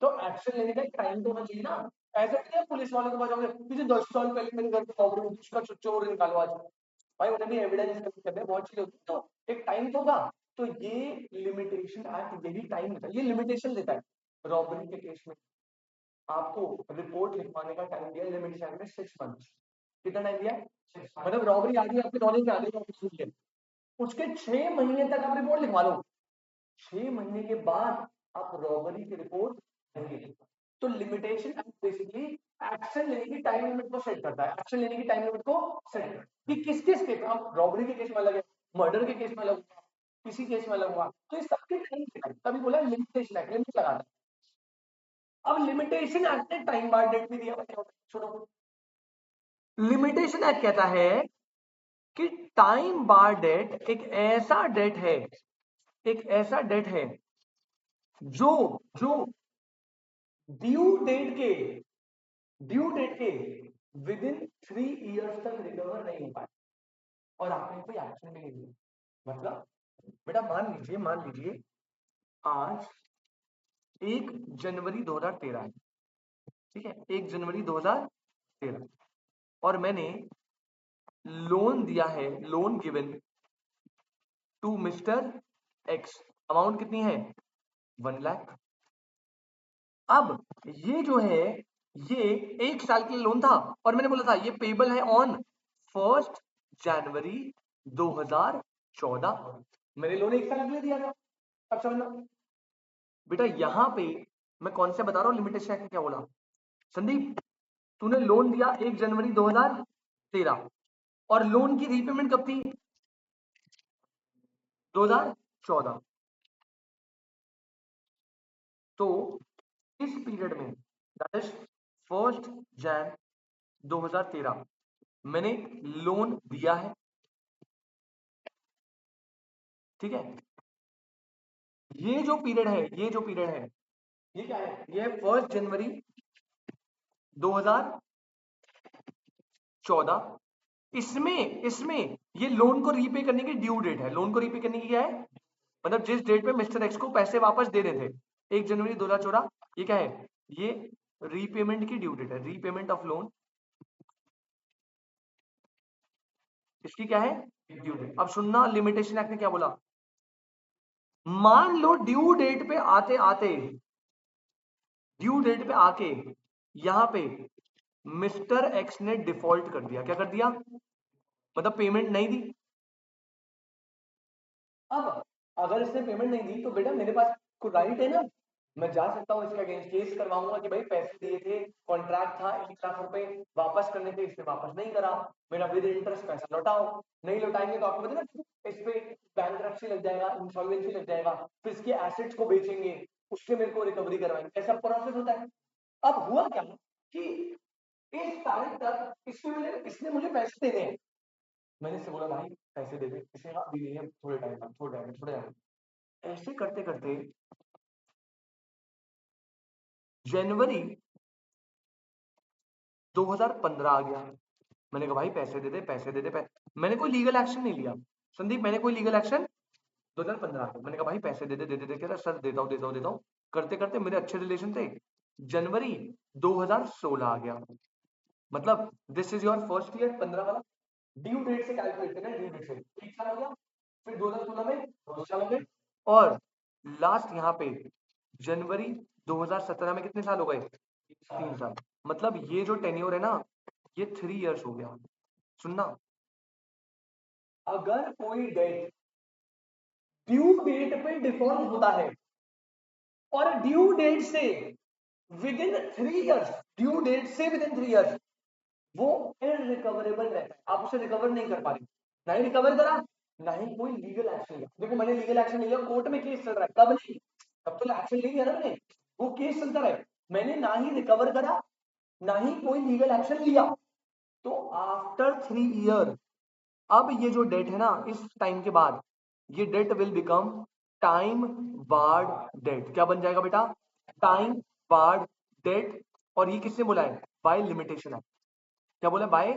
तो एक्शन लेने का एक टाइम तो होना चाहिए ना। ऐसा नहीं है पुलिस वालों के पास जाओगे, मुझे 10 साल पहले मेरे घर पे रॉबरी हुई, उसका चोर निकालो आज। भाई उन्हें भी एविडेंस कर रहे बहुत चीज होती है, तो एक टाइम तो होगा। तो ये लिमिटेशन एक्ट यही टाइम देता है, ये लिमिटेशन देता है। रॉबरी के केस में आपको रिपोर्ट लिखवाने का टाइम दिया लिमिटेशन में 6 मंथ। कितना टाइम दिया? मतलब रॉबरी आ गई आपके नॉलेज में आ गई, उसके 6 महीने तक आप रिपोर्ट लिखवा लो, 6 महीने के बाद आप रॉबरी की रिपोर्ट देंगे। तो लिमिटेशन बेसिकली एक्शन लेने की टाइम लिमिट को सेट करता है, एक्शन लेने की टाइम लिमिट को सेट करता है कि किस किस केस में, आप रॉबरी के केस में अलग है, मर्डर के केस में अलग हुआ, किसी केस में अलग हुआ, तो इस सबके टाइम तभी बोला लिमिटेशन एक्ट, लिमिट लगाना। अब लिमिटेशन एक्ट ने टाइम बार डेट भी दिया बच्चों, सुनो। लिमिटेशन एक्ट कहता है कि टाइम बार डेट एक ऐसा डेट है, एक ऐसा डेट है जो जो ड्यू डेट के विद इन 3 इयर्स तक रिकवर नहीं हो पाए और आपने कोई एक्शन भी नहीं लिया। मतलब बेटा मान लीजिए आज 1 जनवरी 2013 है, ठीक है, 1 जनवरी 2013, और मैंने लोन दिया है, loan given to mister X, amount कितनी है? 1 लाख। अब ये जो है, ये 1 साल के लिए लोन था और मैंने बोला था ये पेबल है ऑन 1 जनवरी 2014। मैंने लोन 1 साल के लिए दिया था। अब समझना बेटा, यहां पे मैं कौन से बता रहा हूं लिमिटेशन एक्ट क्या बोला। संदीप, तूने लोन दिया 1 जनवरी 2013 और लोन की रीपेमेंट कब थी? 2014। तो इस पीरियड में, दैट इज 1 जन 2013, मैंने लोन दिया है, ठीक है। ये जो पीरियड है, ये जो पीरियड है, ये क्या है? ये 1 जनवरी 2014। इसमें इसमें ये लोन को रीपे करने की ड्यू डेट है। लोन को रीपे करने की क्या है? मतलब जिस डेट पे मिस्टर एक्स को पैसे वापस दे रहे थे 1 जनवरी 2014, ये क्या है? ये रीपेमेंट की ड्यू डेट है, रीपेमेंट ऑफ लोन, इसकी क्या है? Due date. अब सुनना, लिमिटेशन एक्ट ने क्या बोला। मान लो ड्यू डेट पे आते आते, ड्यू डेट पे आके यहां पे मिस्टर एक्स ने डिफॉल्ट कर दिया। क्या कर दिया? मतलब पेमेंट नहीं दी। अब अगर इसने पेमेंट नहीं दी तो बेटा मेरे पास कोई राइट है ना, मैं जा सकता हूँ इसके अगेंस्ट केस करवाऊंगा कि भाई पैसे दिए थे, कॉन्ट्रैक्ट था 1 लाख रुपए वापस करने थे, इसने वापस नहीं करा, मेरा विद इंटरेस्ट पैसा लौटाओ। नहीं लौटाएंगे तो आपको पता ना इस पे बैंकरप्सी लग जाएगा, इंसॉल्वेंसी लग जाएगा, फिर इसके एसेट्स को बेचेंगे, उससे मेरे को रिकवरी करवाएंगे, ऐसा प्रोसेस होता है। अब हुआ क्या कि इस तारीख तक इसने मुझे पैसे देने हैं, मैंने इससे बोला भाई पैसे दे दे, इसने कहा अभी नहीं है, थोड़े टाइम बाद, थोड़े टाइम। ऐसे करते करते जनवरी 2015 आ गया। मैंने कहा भाई पैसे दे दे, पैसे दे दे, मैंने कोई लीगल एक्शन नहीं लिया संदीप, मैंने कोई लीगल एक्शन 2015 आ गया। मैंने कहा भाई पैसे दे दे दे दे, कह रहा सर देता हूँ देता हूँ देता हूँ, करते करते मेरे अच्छे रिलेशन थे। जनवरी 2016 आ गया, मतलब this is your first year 15 वाला, ड्यू डेट से कैलकुलेट करना, ड्यू डेट से 1 साल हो गया, फिर 2016 में 2 साल हो गए, और लास्ट यहाँ पे जनवरी 2017 में कितने साल हो गए? 3 साल। मतलब ये जो टेन्योर है ना, ये 3 इयर्स हो गया। सुनना, अगर कोई डेट ड्यू डेट पे डिफॉल्ट होता है और ड्यू डेट से within 3 years, due date से विद इन 3 इयर्स वो इनरिकवरेबल रहता है, आप उसे रिकवर नहीं कर पा रहे, नहीं रिकवर करा, नहीं कोई लीगल एक्शन लिया। देखो मैंने लीगल एक्शन लिया, कोर्ट में केस चल रहा है, कब नहीं, तब तो एक्शन ले लिया ना मैंने, वो केस चलता रहे, मैंने ना ही रिकवर करा ना ही कोई लीगल एक्शन लिया। तो आफ्टर 3 ईयर, अब ये जो डेट है ना, इस टाइम के बाद ये debt will become time barred debt. क्या बन जाएगा बेटा? Time barred debt. और ये किसने बोला है? By limitation act. क्या बोला? बाय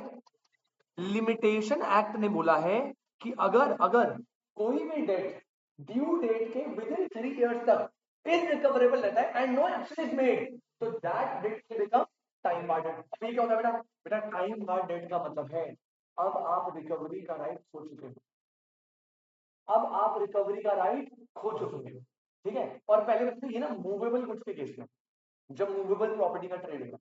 लिमिटेशन एक्ट ने बोला है कि अगर अगर कोई भी डेट ड्यू डेट के विद इन 3 इयर्स तक इनरिकवरेबल रहता है and no action is made, तो that debt will become time barred debt. अब ये क्या होता है बेटा? बेटा टाइम बार्ड डेट का मतलब है अब आप रिकवरी का राइट खो चुके हो, अब आप रिकवरी का राइट खो चुके हो, ठीक है। और पहले बता ये ना मूवेबल गुड्स के केस में, जब मूवेबल प्रॉपर्टी का ट्रेड होगा,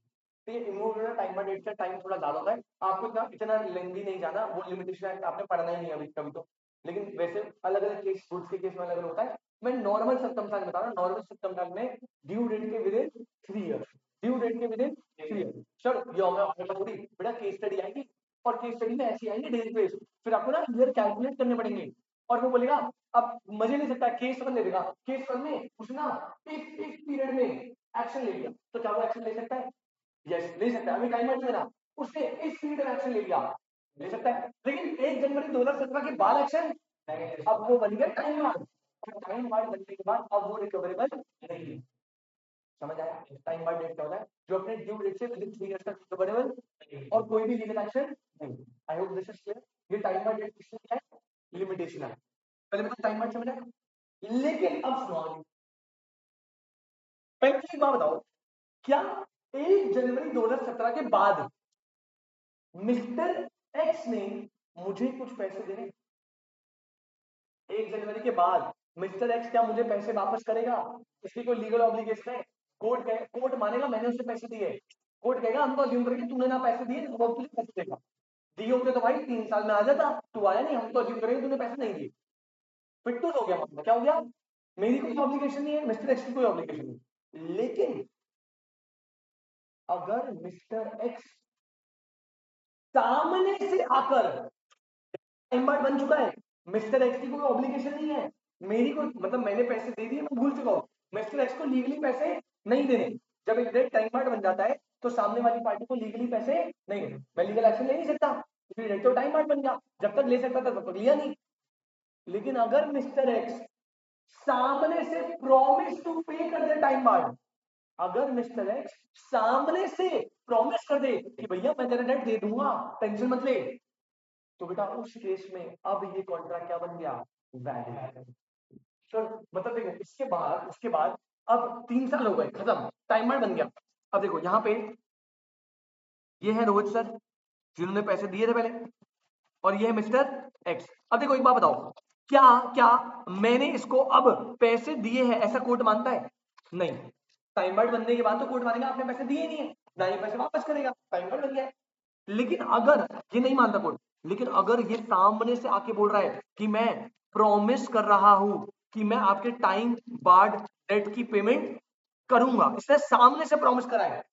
तो ये इमूवेबल टाइम बाय डेट का टाइम थोड़ा ज्यादा होता है। आपको इतना इतना लेंदी नहीं जाना, वो लिमिटेशन एक्ट आपने पढ़ना ही नहीं अभी कभी तो, लेकिन वैसे अलग अलग केस, गुड्स के केस में अलग अलग होता है। मैं नॉर्मल सर्कमस्टांस बता रहा हूँ, नॉर्मल सर्कमस्टांस में ड्यू डेट के within 3 years, due date के विद इन 3 इयर्स। सर ये मैं थोड़ी बेटा केस स्टडी आएगी, और केस स्टडी में ऐसी आएंगे डेली बेस, फिर आपको ना ईयर कैलकुलेट करने पड़ेंगे, और वो बोलेगा अब मजे ले सकता है, केस वन दे देगा, केस वन में उसने ना इस पीरियड में एक्शन ले लिया, तो क्या वो एक्शन ले सकता है? यस ले सकता है, हमें टाइम मत लेना, उसने इस पीरियड में एक्शन ले लिया, ले सकता है। लेकिन 1 जनवरी 2017 के बाद एक्शन, अब वो बन गया टाइम वार्ड, और टाइम वार्ड बनने के बाद अब वो रिकवरेबल नहीं है। समझ आया? टाइम वार्ड डेट क्या होता है? जो अपने ड्यू डेट से विदिन 3 इयर्स तक रिकवरेबल और कोई भी लीगल एक्शन नहीं। आई होप दिस इज क्लियर। ये टाइम वार्ड डेट किसने क्या है? लिमिटेशन है। पहले मतलब टाइम वार्ड समझ आया, लेकिन अब सुनो आगे। पहले एक बात बताओ, क्या 1 जनवरी 2017 के बाद मिस्टर एक्स ने मुझे कुछ पैसे देने? 1 जनवरी के बाद मिस्टर एक्स क्या मुझे पैसे वापस करेगा? इसकी कोई लीगल ऑब्लिगेशन है? कोर्ट मानेगा मैंने उसे पैसे दिए, कोर्ट कहेगा हम तो अज्यूम करेंगे तूने ना पैसे दिए, वो तुझे पैसे देगा। दिए होते तो भाई 3 साल में आ जाता, तू आया नहीं, हम तो अज्यूम करेंगे तूने पैसे नहीं दिए, फिर तो हो गया मामला। क्या हो गया? मेरी कोई ऑब्लिगेशन नहीं है, मिस्टर एक्स की कोई ऑब्लिगेशन नहीं। लेकिन अगर मिस्टर एक्स सामने से आकर, टाइम बार्ड बन चुका है, मिस्टर एक्स की कोई ऑब्लिगेशन नहीं है, मेरी कोई मतलब मैंने पैसे दे दिए, मैं भूल चुका हूँ, मिस्टर एक्स को लीगली पैसे नहीं देने। जब एक डेट टाइम बार्ड बन जाता है तो सामने वाली पार्टी को लीगली पैसे नहीं देने, मैं लीगल एक्शन ले नहीं सकता क्योंकि डेट तो टाइम बार्ड बन गया, जब तक ले सकता था तब तक लिया नहीं। लेकिन अगर मिस्टर एक्स सामने से प्रॉमिस टू पे कर दे टाइम बार्ड, अगर मिस्टर एक्स सामने से प्रॉमिस कर दे कि भैया मैं तेरा डेट दे दूंगा, टेंशन मत ले, तो बेटा उस केस में अब ये कॉन्ट्रैक्ट क्या बन गया? वैलिड। सर मतलब देखो उसके बाद अब 3 साल हो गए, खत्म, टाइमर बन गया। अब देखो यहाँ पे ये है रोहित सर जिन्होंने पैसे दिए थे पहले, और ये है मिस्टर एक्स। अब देखो एक बात बताओ, क्या क्या मैंने इसको अब पैसे दिए हैं ऐसा कोर्ट मानता है? नहीं। टाइम बाउंड बनने के बाद तो कोर्ट मानेगा आपने पैसे दिए नहीं है, ना ही पैसे वापस करेगा, टाइम बाउंड बन गया है। लेकिन अगर ये नहीं मानता कोर्ट, लेकिन अगर ये सामने से आके बोल रहा है कि मैं प्रॉमिस कर रहा हूं कि मैं आपके टाइम बार्ड डेट की पेमेंट करूंगा, इसने सामने से प्रॉमिस करा है,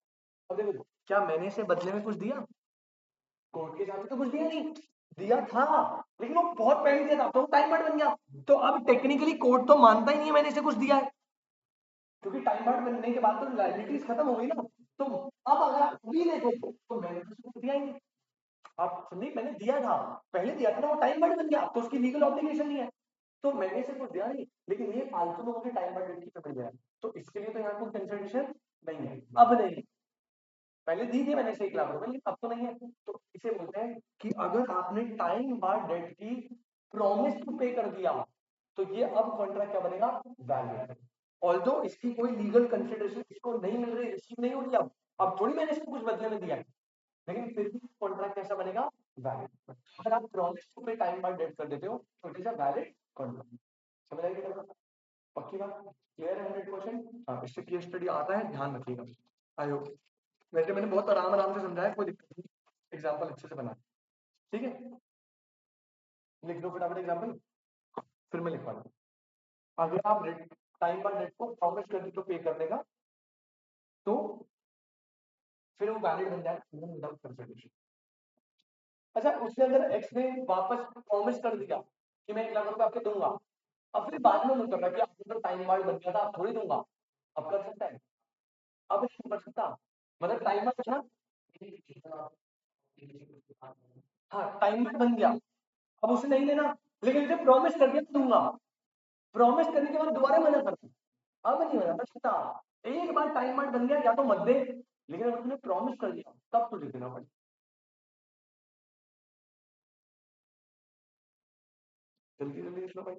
अब देखो क्या मैंने इसे बदले में कुछ दिया? कोर्ट के साथ तो कुछ दिया नहीं, दिया था लेकिन वो बहुत पहले दिया था, तो टाइम बाउंड बन गया। तो अब टेक्निकली कोर्ट तो मानता ही नहीं है मैंने इसे कुछ दिया है, क्योंकि टाइम बाउंड बनने के बाद तो लायबिलिटीज खत्म हो गई ना। तो अब अगर आप भी देखो तो मैंने तो कुछ दिया ही नहीं, आप सुनिए मैंने दिया था, पहले दिया था ना, वो टाइम बाउंड बन गया, तो उसकी लीगल ऑब्लिगेशन नहीं है, तो मैंने इसे कुछ दिया नहीं, लेकिन ये फालतू में मुझे टाइम बाउंड की पेमेंट दिया है, तो इसके लिए तो यहाँ कोई कंसिडरेशन नहीं है, अब नहीं। पहले दी थी मैंने इसे 1 लाख रुपए, लेकिन अब तो नहीं है। तो इसे बोलते हैं कि अगर आपने टाइम बार डेट की प्रॉमिस टू पे कर दिया, तो ये अब कॉन्ट्रैक्ट क्या बनेगा? वैलिड। ऑल्दो इसकी कोई लीगल कंसिडरेशन इसको नहीं मिल रही, रिसीव नहीं हो रही, अब थोड़ी मैंने इसको कुछ बदले में दिया है, लेकिन फिर भी कॉन्ट्रैक्ट कैसा बनेगा? वैलिड। अगर आप promise to pay time bar date कर देते हो तो it is a valid contract. समझ आई क्या? पक्की बात, क्लियर है 100%? हाँ, इससे केस स्टडी आता है, ध्यान रखिएगा। आई होप, वैसे मैंने बहुत आराम आराम से समझाया, कोई दिक्कत नहीं, एग्जाम्पल अच्छे से बना, ठीक है। लिख दो फटाफट एग्जाम्पल, फिर मैं लिखवा दूँ। अगर आप टाइम पर नेट को प्रॉमिस कर दी तो पे करने का, तो फिर वो वैलिड बन जाएगा विदाउट कंसिडरेशन। अच्छा उसने अगर एक्स ने वापस प्रॉमिस कर दिया कि मैं 1 लाख रुपए आपके दूंगा, अब फिर बाद में कर रहा कि आपको तो टाइम वार्ड बन गया था, आप थोड़ी दूंगा, अब कर सकता है? अब नहीं कर सकता, मतलब टाइमर था, हाँ टाइमर बन गया, अब उसे नहीं लेना, लेकिन उसे प्रॉमिस कर दिया दूंगा, प्रॉमिस करने के बाद दोबारा मना कर दिया, अब नहीं मना कर सकता। एक बार टाइम बाउंड बन गया या तो मत दे, लेकिन अगर तूने प्रॉमिस कर दिया तब तुझे देना पड़ेगा। जल्दी जल्दी लिख लो भाई।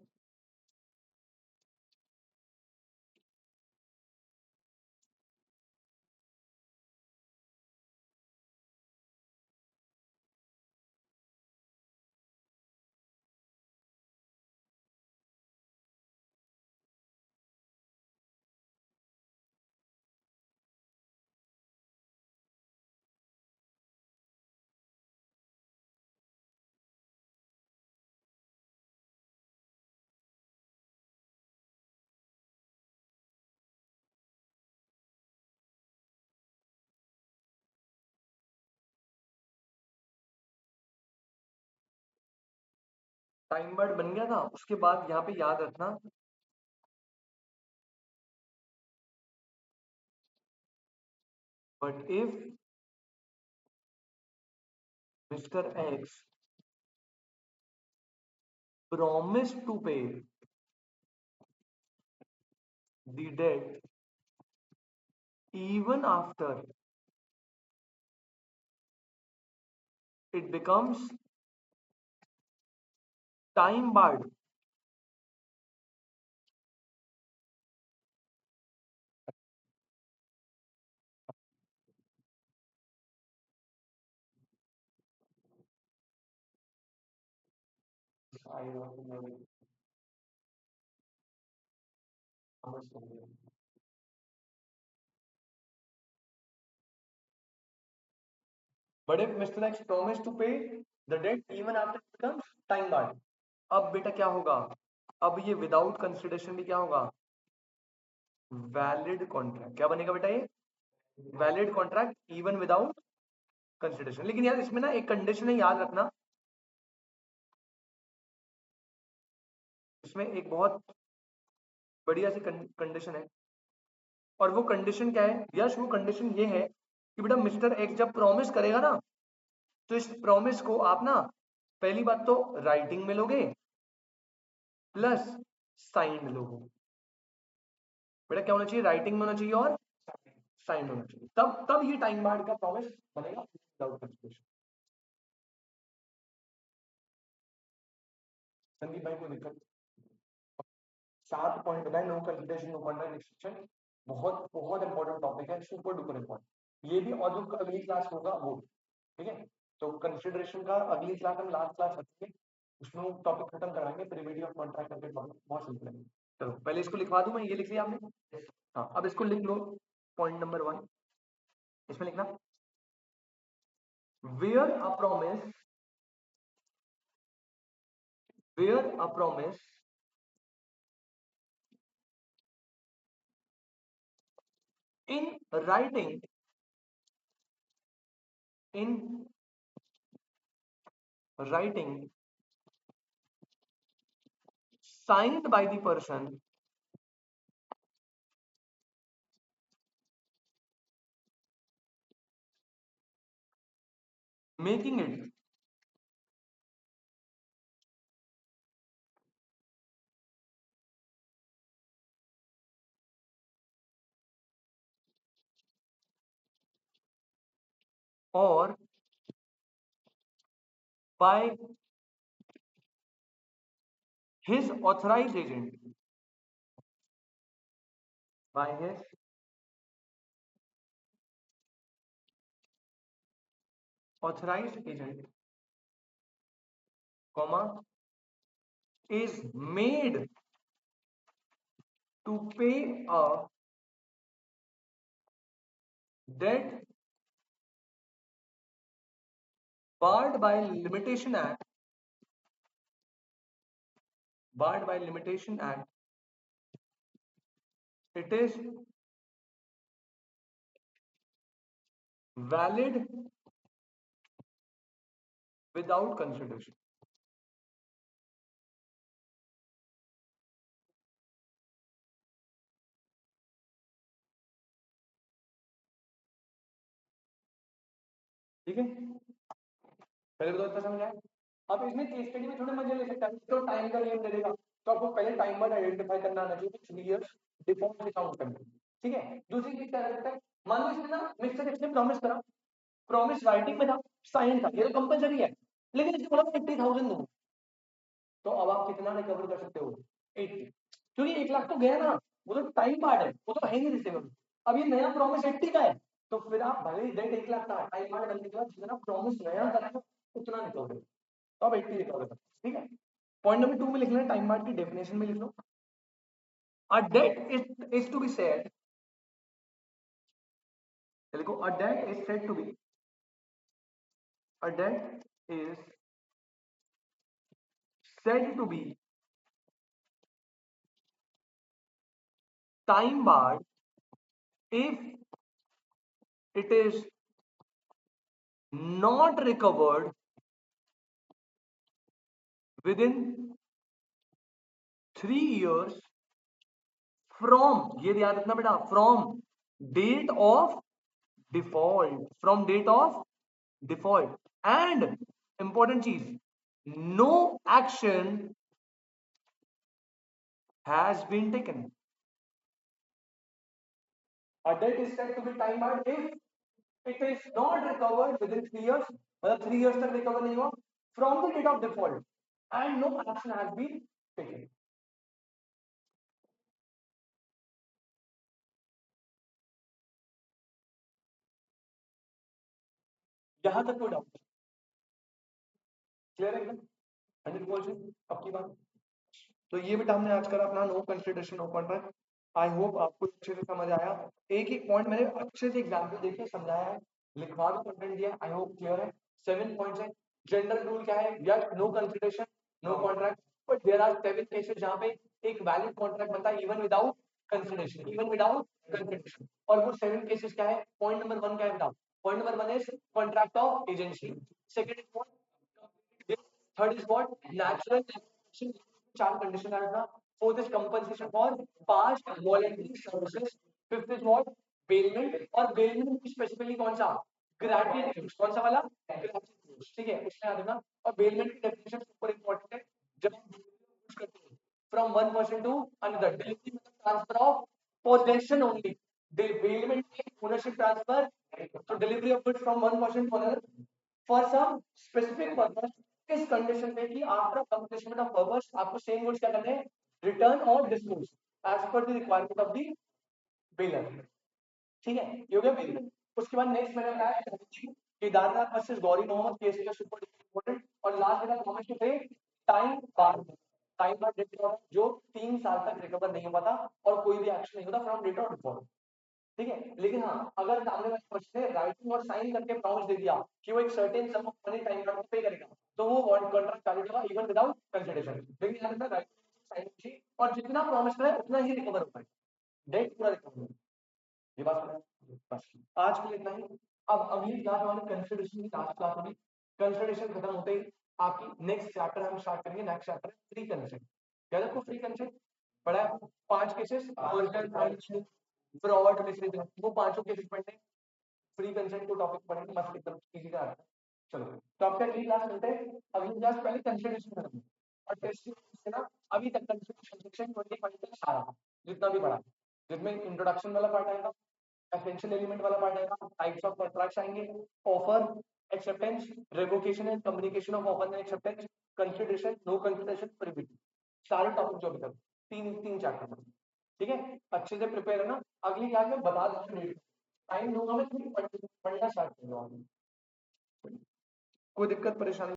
टाइम बार्ड बन गया था, उसके बाद यहाँ पे याद रखना but if mister x promise to pay the debt even after it becomes time barred. But if Mr. X promised to pay the debt even after it becomes time barred, अब बेटा क्या होगा, अब ये विदाउट कंसिडरेशन भी क्या होगा, valid contract. क्या बनेगा बेटा ये, valid contract even without consideration. लेकिन यार इसमें ना एक कंडीशन है, याद रखना, इसमें एक बहुत बढ़िया सी कंडीशन है, और वो कंडीशन क्या है यश, वो कंडीशन ये है कि बेटा मिस्टर एक्स जब प्रॉमिस करेगा ना, तो इस प्रॉमिस को आप ना पहली बात तो राइटिंग में लोगे प्लस साइन लोगे। बेटा क्या होना चाहिए, राइटिंग में होना चाहिए और साइन होना चाहिए, तब ये टाइम बार्ड का प्रॉमिस बनेगा विदाउट कंसिडरेशन। संदीप भाई को दिक्कत, 7 पॉइंट बताए, no consideration no contract restriction, बहुत बहुत इंपॉर्टेंट टॉपिक है, सुपर डुपर इंपॉर्टेंट। ये भी और जो अगली क्लास होगा वो, ठीक है। तो कंसिडरेशन का अगली क्लास हम लास्ट क्लास रखेंगे, उसमें टॉपिक खत्म कराएंगे, प्रिविटी ऑफ कॉन्ट्रैक्ट करके टॉपिक बहुत सिंपल है। चलो पहले इसको लिखवा दूं मैं, ये लिख लिया आपने, हाँ अब इसको लिख लो। पॉइंट नंबर 1 इसमें लिखना, where a promise, where a promise in writing, in writing signed by the person making it or by his authorized agent, by his authorized agent, comma, is made to pay a debt barred by limitation act, barred by limitation act, it is valid without consideration। ठीक है, पहले तो इतना समझ आया। अब इसमें case study में थोड़े मजे ले सकते हैं, तो टाइम का नियम दे देगा, तो आपको पहले टाइम पर आइडेंटिफाई करना आना चाहिए, 3 इयर्स डिफॉल्ट अकाउंट करना, ठीक है। दूसरी चीज क्या कर सकता है, मान लो इसने ना मिस्टर एक्स ने प्रॉमिस करा, प्रॉमिस राइटिंग में था, साइन था, ये तो कंपलसरी है, लेकिन इसने बोला 50,000 दूंगा, तो अब आप कितना रिकवर कर सकते हो, 80, क्योंकि 1 लाख तो गया ना, वो तो टाइम पार्ट है, वो तो है नहीं रिसीवेबल। अब ये नया प्रॉमिस 80 का है, तो फिर आप भले ही डेट 1 लाख का टाइम पार्ट बनने के बाद जितना प्रॉमिस नया करेगा उतना रिकवर करो, तो अब 80 रिकवर कर, ठीक है। पॉइंट नंबर 2 में लिख लेना, टाइम पार्ट की डेफिनेशन में लिख लो, a debt is to be said, देखो a debt is said to be, a debt is said to be time barred if it is not recovered within 3 years from, ये याद रखना बेटा, from date of default, from date of default, and important चीज, no action has been taken. A debt is said to be time barred if it is not recovered within 3 years, मतलब 3 years तक recover नहीं हुआ from the date of default and no action has been taken. यहां तक कोई doubt? Clear है एकदम? 100% आपकी बात। तो ये बेटा हमने आज करा अपना no consideration no contract. I hope आपको अच्छे से समझ आया। एक एक पॉइंट मैंने अच्छे से एग्जाम्पल देके समझाया है, लिखवा भी कंटेंट दिया। आई होप क्लियर है। 7 पॉइंट्स है। जनरल रूल क्या है? Yes, no consideration no contract, but there are 7 cases जहां पे एक वैलिड कॉन्ट्रैक्ट बनता है even without consideration, even without consideration. और वो 7 केसेस क्या है? पॉइंट नंबर 1 क्या है बेटा? Point number 1 is contract of agency, second is what, third is what, natural action, चार कंडीशन है ना। Fourth is compensation for past voluntary services, fifth is what, bailment, और बेलमेंट स्पेसिफिकली कौन सा? ग्रेट्यूटी, कौन सा वाला? ग्रेट्यूटी, ठीक है, उसमें याद रखना। और बेलमेंट की डेफिनेशन सुपर इंपॉर्टेंट है। जब हम यूज करते हैं from one person to another, delivery मतलब transfer of possession only, bailment में ओनरशिप ट्रांसफर, तो delivery of goods from one person to another for some specific purpose, इस कंडीशन पे कि आफ्टर कंप्लीशन ऑफ पर्पस आपको same goods क्या करने हैं? रिटर्न और dispose as per the requirement of the bailor, ठीक है, ये हो गया बेलर। उसके बाद नेक्स्ट मैंने बताया केदारनाथ वर्सेस गौरी मोहम्मद केस का सुपर इंपॉर्टेंट। और लास्ट मेरा कमेंट थे टाइम बार, टाइम बार डेट जो 3 साल तक रिकवर नहीं हुआ था और कोई भी एक्शन नहीं होता फ्रॉम डेट ऑफ डिफॉल्ट, ठीक है। लेकिन हाँ, अगर सामने वाले पर्सन ने राइटिंग और साइन करके प्रॉमिस दे दिया कि वो एक certain some of money time पर पे करेगा, तो वो कॉन्ट्रैक्ट वैलिड होगा इवन विदाउट कंसिडरेशन। लेकिन यहाँ पे राइटिंग साइन चाहिए और जितना प्रॉमिस है उतना ही रिकवर होता है, डेट पूरा रिकवर होगा। ये बात समझ? बस आज के लिए इतना ही। अब अगली क्लास हमारी कंसिडरेशन की लास्ट क्लास होगी। कंसिडरेशन खत्म होते ही आपकी नेक्स्ट चैप्टर हम स्टार्ट करेंगे। Next chapter free consent. क्या आपको फ्री कंसेंट पढ़ा है? 5 केसेस, फ्रॉड, मिसलीडिंग, वो पांचों केसेस पढ़ने। फ्री कंसेंट को टॉपिक पढ़ेंगे मस्त एकदम इजी का। चलो, तो आपका अगली क्लास मिलते हैं। अगली क्लास पहले कंसिडरेशन करेंगे और टेस्ट से ना अभी तक कंसिडरेशन सेक्शन 25 तक सारा जितना भी पढ़ा, जिसमें इंट्रोडक्शन वाला पार्ट आएगा, एसेंशियल एलिमेंट वाला पार्ट आएगा, टाइप्स ऑफ कॉन्ट्रैक्ट्स आएंगे, offer, acceptance, revocation and communication of offer and acceptance, consideration, no consideration, privity, सारे टॉपिक जो अभी तक तीन तीन चैप्टर में, ठीक है। अच्छे से प्रिपेयर है ना। अगली क्लास में बता दूंगा, टाइम दूंगा मैं, पढ़ना स्टार्ट करूंगा। कोई दिक्कत परेशानी